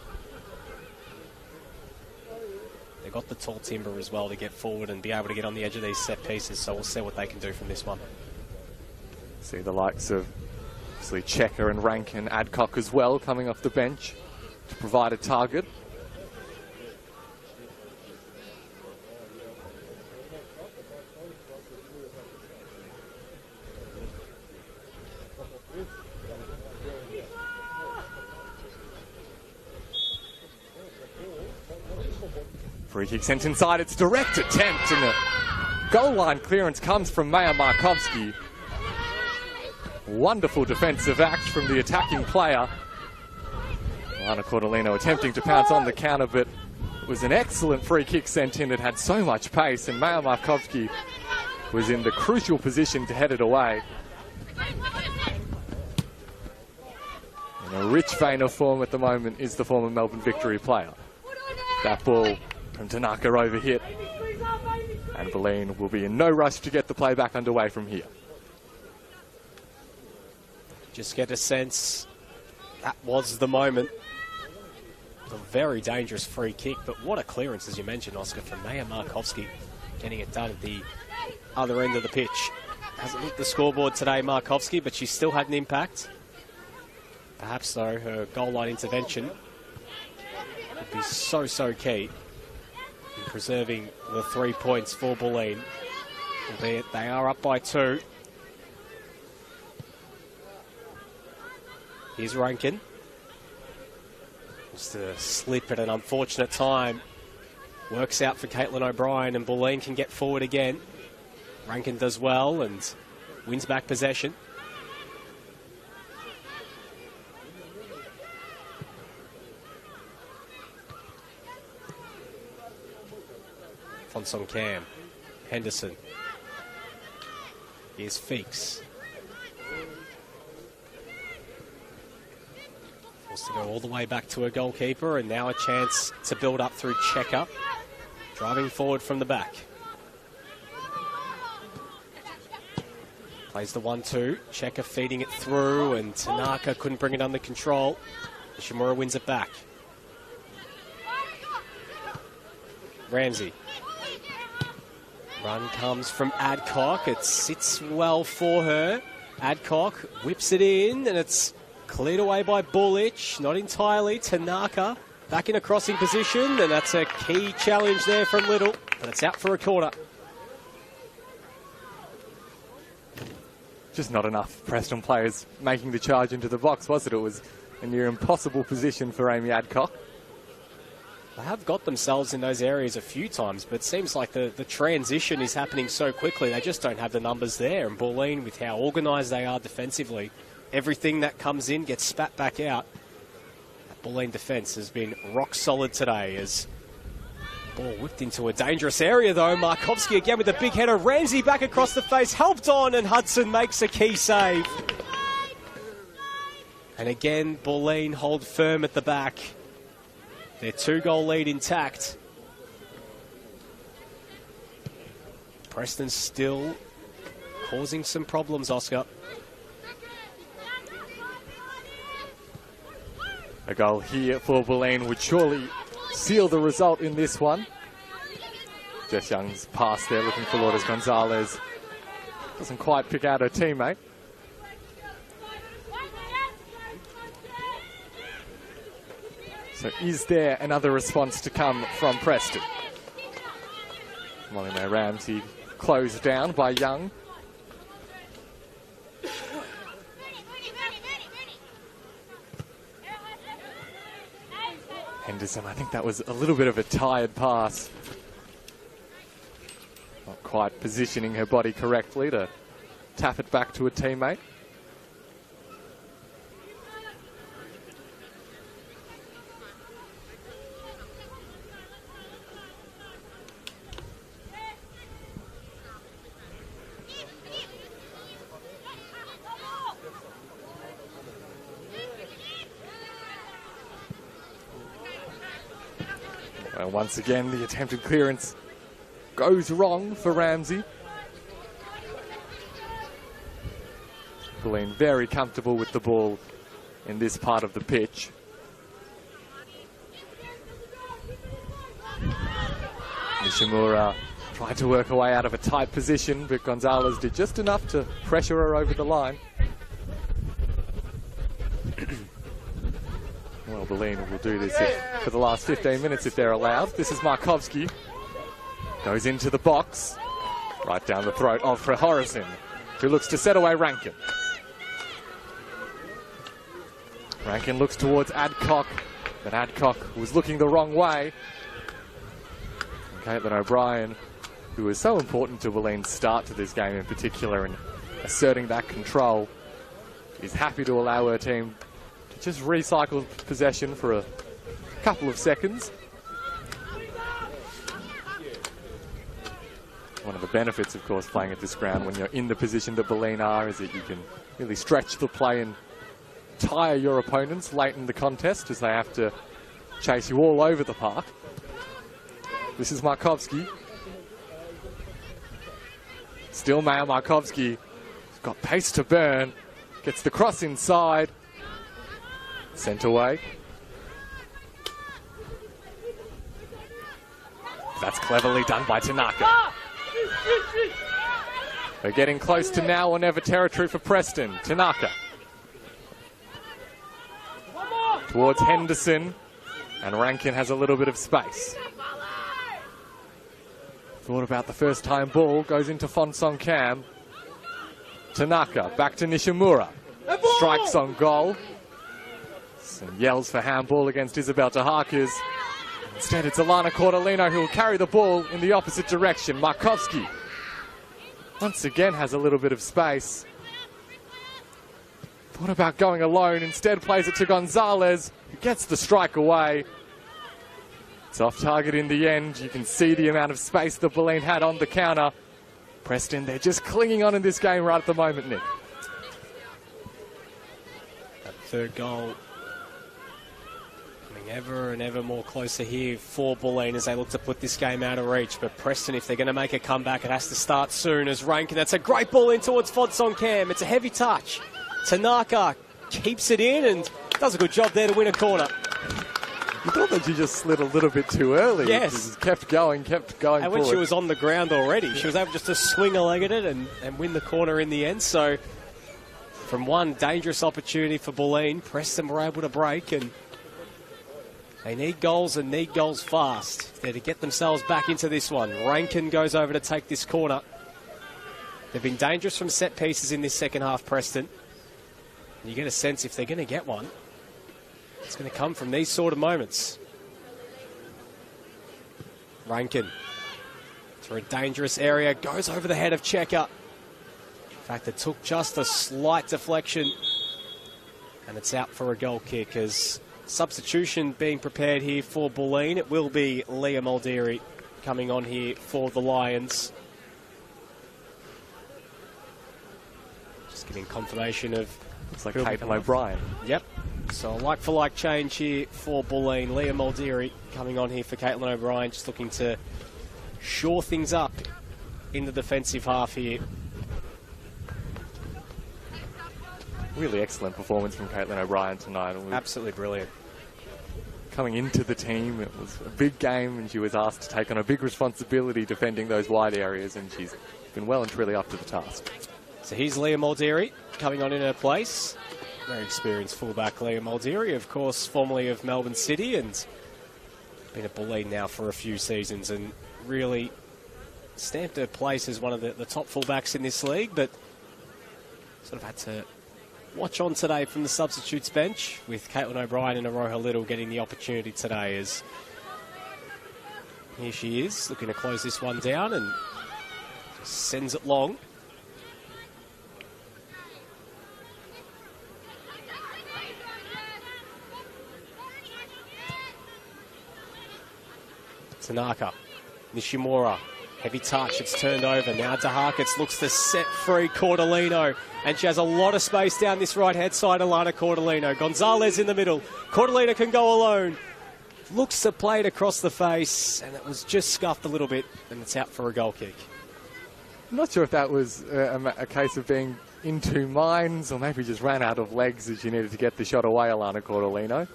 They've got the tall timber as well to get forward and be able to get on the edge of these set pieces, so we'll see what they can do from this one. See the likes of obviously Checker and Rank and Adcock as well coming off the bench to provide a target. Free kick sent inside, it's direct attempt, and the goal line clearance comes from Maya Markovsky. Wonderful defensive act from the attacking player. Lana Cordolino attempting to pounce on the counter, but it was an excellent free kick sent in. It had so much pace, and Maja Markovski was in the crucial position to head it away. In a rich vein of form at the moment is the former Melbourne Victory player. That ball from Tanaka overhit, and Bulleen will be in no rush to get the play back underway from here. Just get a sense that was the moment. A very dangerous free kick, but what a clearance, as you mentioned, Oscar, from Maja Markovski, getting it done at the other end of the pitch. Hasn't hit the scoreboard today, Markovski, but she still had an impact. Perhaps, though, her goal line intervention would be so key in preserving the 3 points for Bulleen, albeit they are up by 2. Here's Rankin. Just a slip at an unfortunate time. Works out for Caitlin O'Brien, and Bulleen can get forward again. Rankin does well and wins back possession. Fonson Cam. Henderson. Here's Feeks. Forced to go all the way back to her goalkeeper, and now a chance to build up through Checker. Driving forward from the back. Plays the 1-2. Checker feeding it through, and Tanaka couldn't bring it under control. Ishimura wins it back. Ramsey. Run comes from Adcock. It sits well for her. Adcock whips it in, and it's cleared away by Bullich. Not entirely. Tanaka back in a crossing position, and that's a key challenge there from Little, but it's out for a corner. Just not enough Preston players making the charge into the box, was it? It was a near impossible position for Amy Adcock. They have got themselves in those areas a few times, but it seems like the transition is happening so quickly. They just don't have the numbers there. And Bulleen, with how organised they are defensively, everything that comes in gets spat back out. That Bulleen defence has been rock solid today as ball whipped into a dangerous area, though. Markovski again with a big header. Ramsey back across the face, helped on, and Hudson makes a key save. And again, Bulleen hold firm at the back. Their 2-goal lead intact. Preston still causing some problems, Oscar. A goal here for Bulleen would surely seal the result in this one. Jess Young's pass there, looking for Lourdes Gonzalez. Doesn't quite pick out her teammate. So is there another response to come from Preston? Molly May Ramsey closed down by Young. Henderson, I think that was a little bit of a tired pass. Not quite positioning her body correctly to tap it back to a teammate. Well, once again, the attempted clearance goes wrong for Ramsey. Bulleen very comfortable with the ball in this part of the pitch. Nishimura tried to work her way out of a tight position, but Gonzalez did just enough to pressure her over the line. Well, Bulleen will do this for the last 15 minutes if they're allowed. This is Markovski. Goes into the box. Right down the throat of Horison, who looks to set away Rankin. Rankin looks towards Adcock, but Adcock was looking the wrong way. And Caitlin O'Brien, who was so important to Bulleen's start to this game in particular and asserting that control, is happy to allow her team Just recycled possession for a couple of seconds. One of the benefits, of course, playing at this ground when you're in the position that Bulleen are is that you can really stretch the play and tire your opponents late in the contest as they have to chase you all over the park. This is Markovski. Still Mayer Markovski. He's got pace to burn. Gets the cross inside. Sent away. That's cleverly done by Tanaka. They're getting close to now or never territory for Preston. Tanaka. Towards Henderson. And Rankin has a little bit of space. Thought about the first time ball. Goes into Fonsong Cam. Tanaka. Back to Nishimura. Strikes on goal. Some yells for handball against Isabel Tahakas. Instead, it's Alana Cordolino who will carry the ball in the opposite direction. Markovski once again has a little bit of space. Thought about going alone. Instead, plays it to Gonzalez, who gets the strike away. It's off target in the end. You can see the amount of space that Bulleen had on the counter. Preston, they're just clinging on in this game right at the moment, Nick. That third goal coming ever and ever more closer here for Bulleen as they look to put this game out of reach. But Preston, if they're going to make a comeback, it has to start soon as Rankin. That's a great ball in towards Fonsong Cam. It's a heavy touch. Tanaka keeps it in and does a good job there to win a corner. You thought that you just slid a little bit too early. Yes. She just kept going And forward. when she was on the ground already, she was able just to swing a leg at it and win the corner in the end. So from one dangerous opportunity for Bulleen, Preston were able to break, and they need goals and need goals fast. They're to get themselves back into this one. Rankin goes over to take this corner. They've been dangerous from set pieces in this second half, Preston. And you get a sense if they're going to get one, it's going to come from these sort of moments. Rankin through a dangerous area, goes over the head of Checker. In fact, it took just a slight deflection, and it's out for a goal kick as substitution being prepared here for Bulleen. It will be Leah Muldeary coming on here for the Lions. Just getting confirmation of... Looks like Caitlin O'Brien. Yep. So a like-for-like change here for Bulleen. Leah Muldeary coming on here for Caitlin O'Brien, just looking to shore things up in the defensive half here. Really excellent performance from Caitlin O'Brien tonight. Absolutely brilliant. Coming into the team, it was a big game and she was asked to take on a big responsibility defending those wide areas, and she's been well and truly up to the task. So here's Leah Muldeary coming on in her place. Very experienced fullback Leah Muldeary, of course, formerly of Melbourne City, and been at Bulleen now for a few seasons, and really stamped her place as one of the top fullbacks in this league, but sort of had to watch on today from the substitutes bench with Caitlin O'Brien and Aroha Little getting the opportunity today, as here she is looking to close this one down and just sends it long. Tanaka, Nishimura, heavy touch, it's turned over. Now Tahakas looks to set free Cordolino, and she has a lot of space down this right-hand side, Alana Cordolino. Gonzalez in the middle. Cordolino can go alone. Looks to play it across the face, and it was just scuffed a little bit, and it's out for a goal kick. I'm not sure if that was a case of being in two minds, or maybe just ran out of legs as she needed to get the shot away, Alana Cordolino.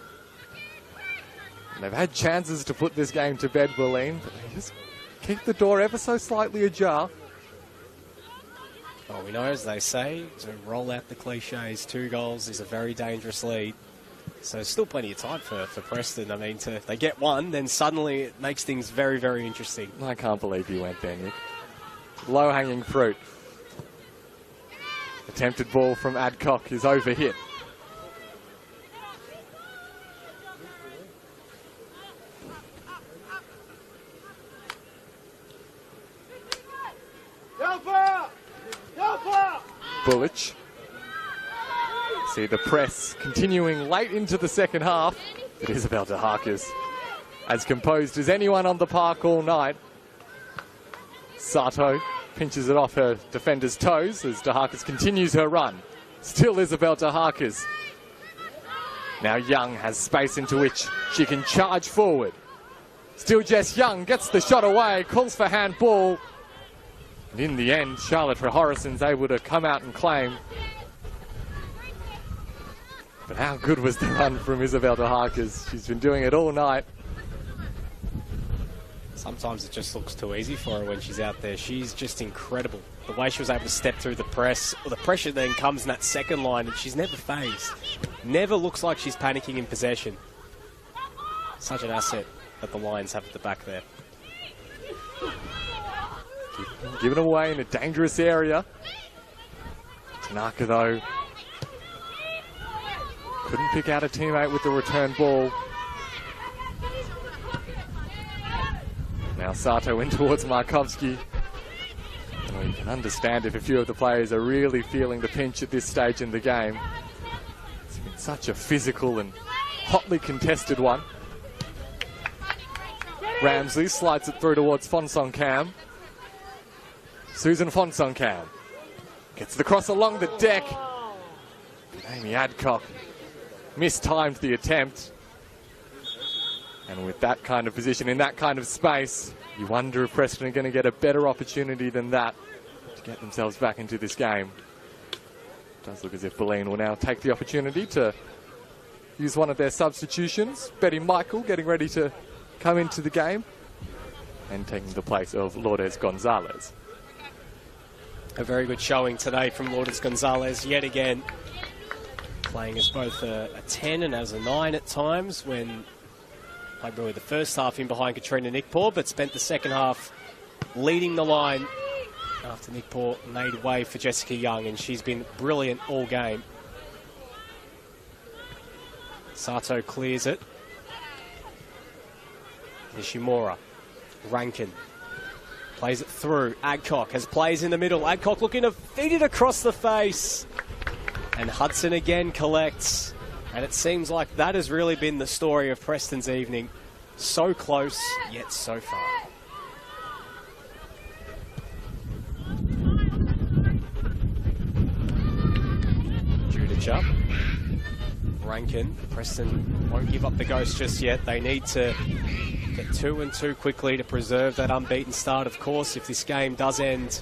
They've had chances to put this game to bed, Bulleen, but they just keep the door ever so slightly ajar. Well, we know, as they say, to roll out the cliches, 2 goals is a very dangerous lead. So still plenty of time for Preston. I mean, if they get one, then suddenly it makes things very, very interesting. I can't believe you went there, Nick. Low-hanging fruit. Attempted ball from Adcock is overhit. Bullich See the press continuing late into the second half. But Isabel de Harkis, as composed as anyone on the park all night. Sato pinches it off her defender's toes as de Harkis continues her run. Still Isabel de Harkis. Now Young has space into which she can charge forward. Still Jess Young gets the shot away, calls for handball. And in the end, Charlotte Horison's able to come out and claim. But how good was the run from Isabel de Harkis? She's been doing it all night. Sometimes it just looks too easy for her when she's out there. She's just incredible. The way she was able to step through the press, or the pressure then comes in that second line, and she's never phased. Never looks like she's panicking in possession. Such an asset that the Lions have at the back there. Given away in a dangerous area. Tanaka, though, couldn't pick out a teammate with the return ball. Now Sato in towards Markovsky. Well, you can understand if a few of the players are really feeling the pinch at this stage in the game. It's been such a physical and hotly contested one. Ramsey slides it through towards Fonsong Cam. Susan Fonsong Cam gets the cross along the deck. Amy Adcock mistimed the attempt. And with that kind of position, in that kind of space, you wonder if Preston are going to get a better opportunity than that to get themselves back into this game. It does look as if Bulleen will now take the opportunity to use one of their substitutions. Betty Michael getting ready to come into the game and taking the place of Lourdes Gonzalez. A very good showing today from Lourdes Gonzalez yet again. Playing as both a 10 and as a 9 at times, when played really the first half in behind Katrina Nickpaw, but spent the second half leading the line after Nickpaw made way for Jessica Young, and she's been brilliant all game. Sato clears it. Nishimura. Rankin plays it through. Adcock has plays in the middle. Adcock looking to feed it across the face. And Hudson again collects. And it seems like that has really been the story of Preston's evening. So close, yet so far. Judica. Rankin. Preston won't give up the ghost just yet. They need to get 2-2 quickly to preserve that unbeaten start. Of course, if this game does end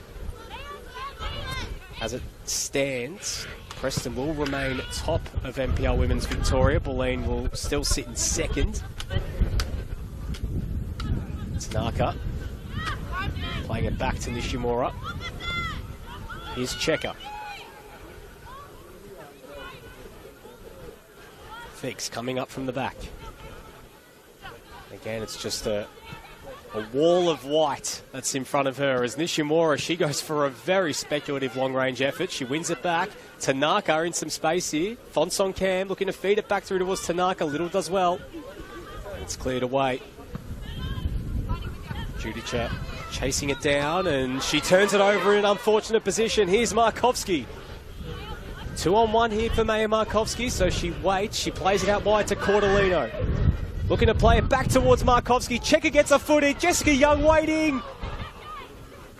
as it stands, Preston will remain top of NPL Women's Victoria. Bulleen will still sit in second. Tanaka playing it back to Nishimura. Here's Checker. Fix coming up from the back. Again, it's just a wall of white that's in front of her as Nishimura, she goes for a very speculative long-range effort. She wins it back. Tanaka in some space here. Fonsong Cam looking to feed it back through towards Tanaka. Little does well. It's cleared away. Judica chasing it down, and she turns it over in an unfortunate position. Here's Markovsky. 2-on-1 here for Maya Markovsky, so she waits. She plays it out wide to Cordolino. Looking to play it back towards Markovsky. Checker gets a foot in. Jessica Young waiting.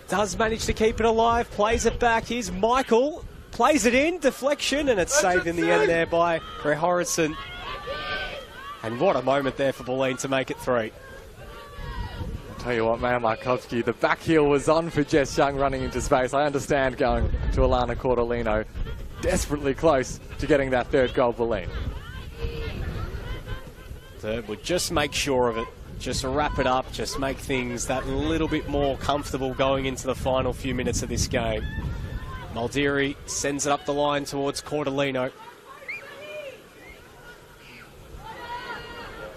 Does manage to keep it alive. Plays it back. Here's Michael. Plays it in. Deflection. And it's saved in the end there by Horison. And what a moment there for Bulleen to make it 3. I'll tell you what, Maya Markovsky, the back heel was on for Jess Young running into space. I understand going to Alana Cordolino. Desperately close to getting that third goal, Bulleen. Third would just make sure of it, just wrap it up, just make things that little bit more comfortable going into the final few minutes of this game. Maldiri sends it up the line towards Cordolino.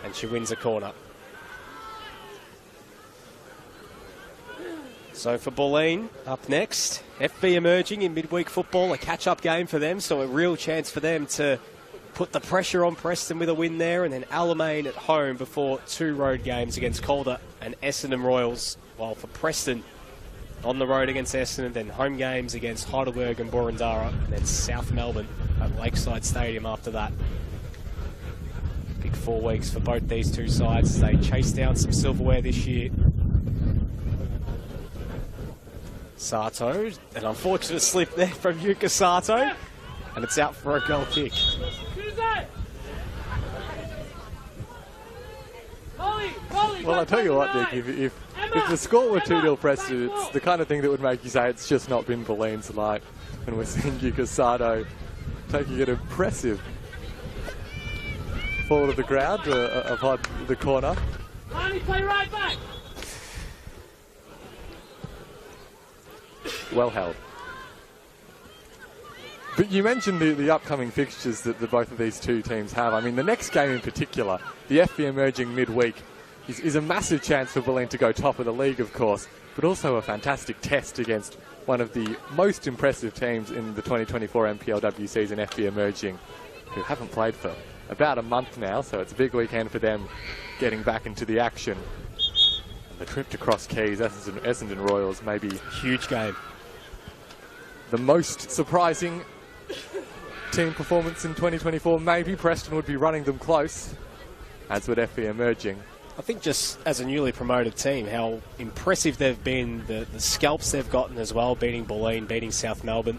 And she wins a corner. So for Bulleen, up next, FB emerging in midweek football, a catch-up game for them, so a real chance for them to put the pressure on Preston with a win there, and then Alamein at home before 2 road games against Calder and Essendon Royals, while for Preston on the road against Essendon, then home games against Heidelberg and Boroondara, and then South Melbourne at Lakeside Stadium after that. Big 4 weeks for both these two sides as they chase down some silverware this year. Sato, an unfortunate slip there from Yuka Sato, and it's out for a goal kick. Well, I tell you what, Nick, if the score were 2-0 Preston, it's the kind of thing that would make you say it's just not been Bulleen tonight. And we're seeing Yuka Sato taking an impressive fall to the ground upon the corner. Play right back. Well held. But you mentioned the upcoming fixtures that both of these two teams have. I mean, the next game in particular, the FB Emerging midweek, is a massive chance for Bulleen to go top of the league, of course, but also a fantastic test against one of the most impressive teams in the 2024 NPLW season, FB Emerging, who haven't played for about a month now, so it's a big weekend for them getting back into the action. And the trip to Cross Keys, Essendon Royals, may be Huge game. the most surprising team performance in 2024. Maybe Preston would be running them close, as would FB Emerging. I think just as a newly promoted team, how impressive they've been, the scalps they've gotten as well, beating Bulleen, beating South Melbourne.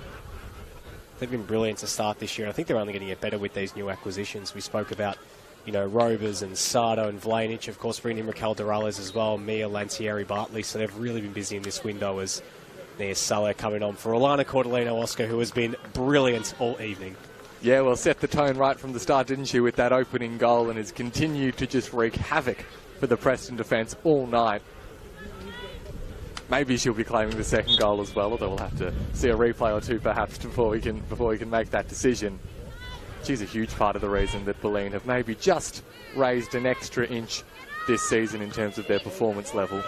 They've been brilliant to start this year. I think they're only going to get better with these new acquisitions. We spoke about, you know, Rovers and Sardo and Vlanich, of course, bringing in Raquel Durales as well, Mia Lantieri Bartley. So they've really been busy in this window as Nia Salah coming on for Alana Cordellino Oscar, who has been brilliant all evening. Yeah, well, set the tone right from the start, didn't she, with that opening goal, and has continued to just wreak havoc for the Preston defence all night. Maybe she'll be claiming the second goal as well, although we'll have to see a replay or two perhaps before we can make that decision. She's a huge part of the reason that Bulleen have maybe just raised an extra inch this season in terms of their performance level.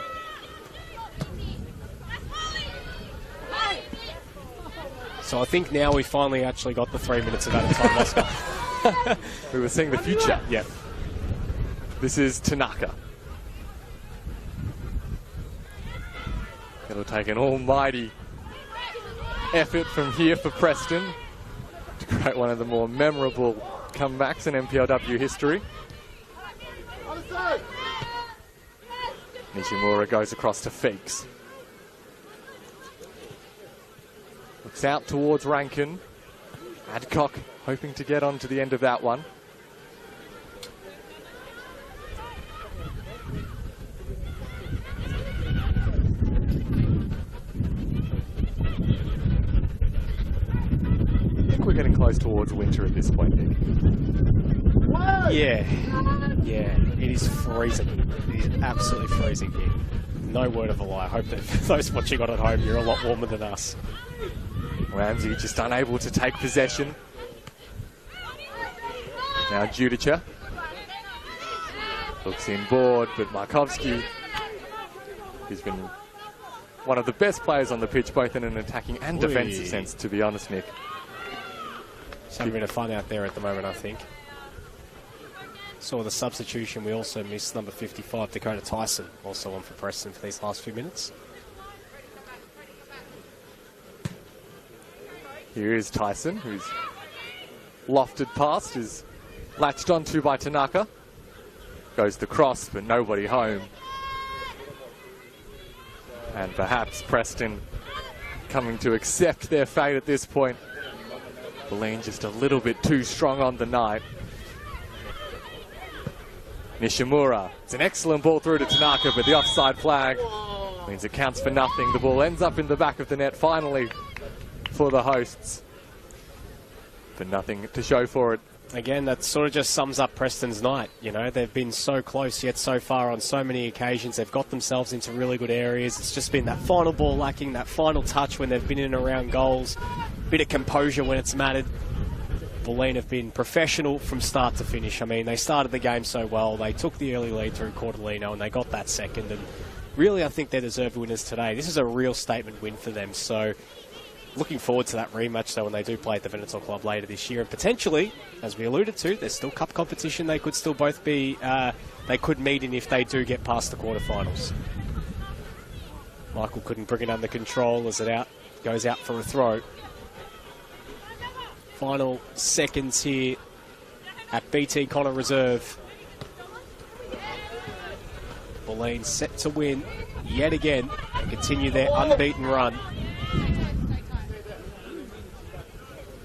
So I think now we finally actually got the 3 minutes of added time, Oscar. We were seeing the future. Yep. This is Tanaka. It'll take an almighty effort from here for Preston to create one of the more memorable comebacks in NPLW history. Nishimura goes across to Feeks. Looks out towards Rankin. Adcock hoping to get on to the end of that one. We're getting close towards winter at this point, Nick. Yeah, it is freezing. It is absolutely freezing here. No word of a lie. I hope that for those watching on at home, you're a lot warmer than us. Ramsey just unable to take possession. Now Judica looks inboard, but Markovsky, who's been one of the best players on the pitch, both in an attacking and defensive sense, to be honest, Nick. Just having a bit of fun out there at the moment, I think. Saw the substitution. We also missed number 55, Dakota Tyson, also on for Preston for these last few minutes. Here is Tyson, who's lofted past, is latched onto by Tanaka. Goes the cross, but nobody home. And perhaps Preston coming to accept their fate at this point. Bulleen just a little bit too strong on the night. Nishimura. It's an excellent ball through to Tanaka, but the offside flag means it counts for nothing. The ball ends up in the back of the net finally for the hosts. But nothing to show for it. Again, that sort of just sums up Preston's night. You know, they've been so close yet so far on so many occasions. They've got themselves into really good areas. It's just been that final ball lacking, that final touch when they've been in and around goals. Bit of composure when it's mattered. Bulleen have been professional from start to finish. I mean, they started the game so well. They took the early lead through Cordellino and they got that second. And really, I think they're deserved winners today. This is a real statement win for them. So looking forward to that rematch, though, when they do play at the Veneto Club later this year. And potentially, as we alluded to, there's still cup competition. They could still both be, they could meet in if they do get past the quarterfinals. Michael couldn't bring it under control as it goes out for a throw. final seconds here at BT Connor Reserve. Bulleen set to win yet again and continue their unbeaten run.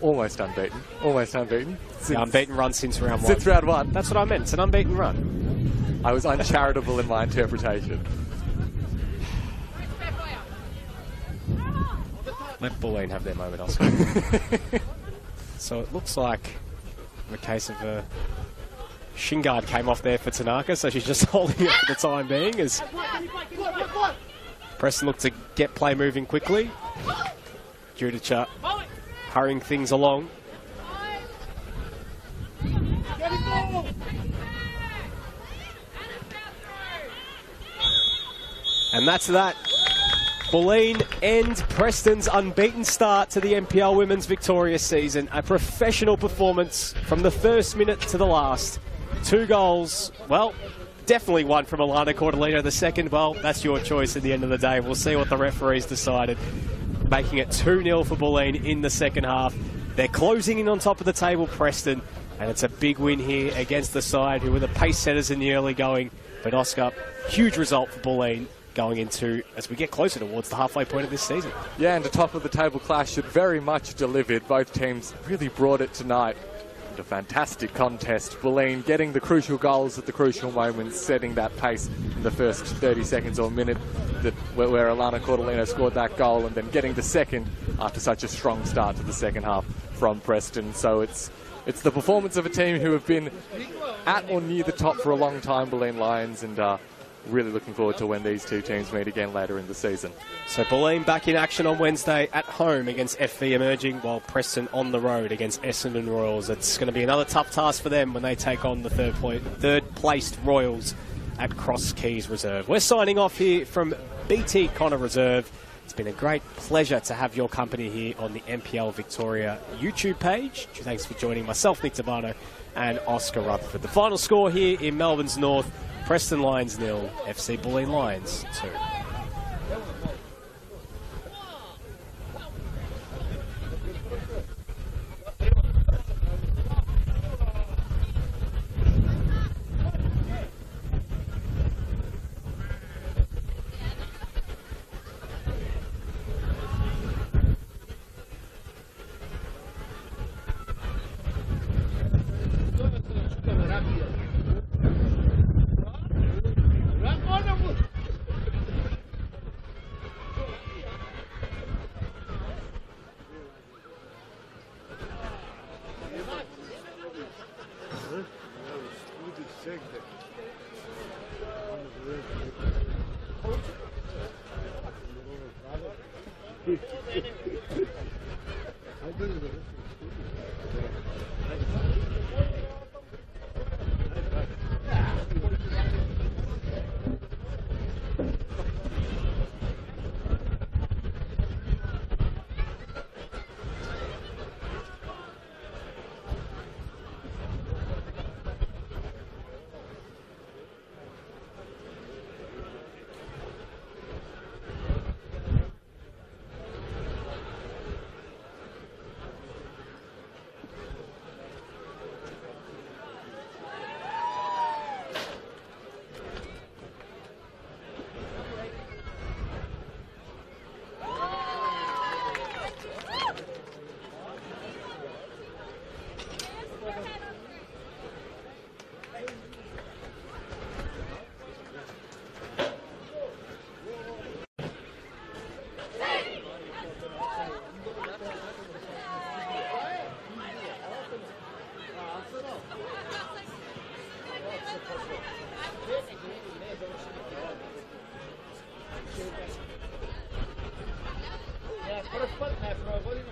Almost unbeaten. Almost unbeaten. The unbeaten run since round 1. Since round 1. That's what I meant. It's an unbeaten run. I was uncharitable in my interpretation. Let Bulleen have their moment, Oscar. So it looks like in the case of a shin guard came off there for Tanaka, so she's just holding it for the time being as Preston look to get play moving quickly. Judica hurrying things along. And that's that. Bulleen end Preston's unbeaten start to the NPL Women's Victoria season. A professional performance from the first minute to the last. 2 goals. Well, definitely one from Alana Cordelino. The second, well, that's your choice at the end of the day. We'll see what the referees decided. Making it 2-0 for Bulleen in the second half. They're closing in on top of the table, Preston. And it's a big win here against the side who were the pace setters in the early going. But Oscar, huge result for Bulleen going into, as we get closer towards the halfway point of this season. Yeah, and the top of the table clash should very much delivered. Both teams really brought it tonight. A fantastic contest. Bulleen getting the crucial goals at the crucial moments, setting that pace in the first 30 seconds or minute where Alana Cordelino scored that goal, and then getting the second after such a strong start to the second half from Preston. So it's the performance of a team who have been at or near the top for a long time, Bulleen Lions, and really looking forward to when these two teams meet again later in the season. So Bulleen back in action on Wednesday at home against FV Emerging, while Preston on the road against Essendon Royals. It's going to be another tough task for them when they take on the third-placed Royals at Cross Keys Reserve. We're signing off here from BT Connor Reserve. It's been a great pleasure to have your company here on the NPL Victoria YouTube page. Thanks for joining myself, Nick Tabano, and Oscar Rutherford. The final score here in Melbourne's North, Preston Lions 0, FC Bulleen Lions 2. Put a foot in that, bro. What do you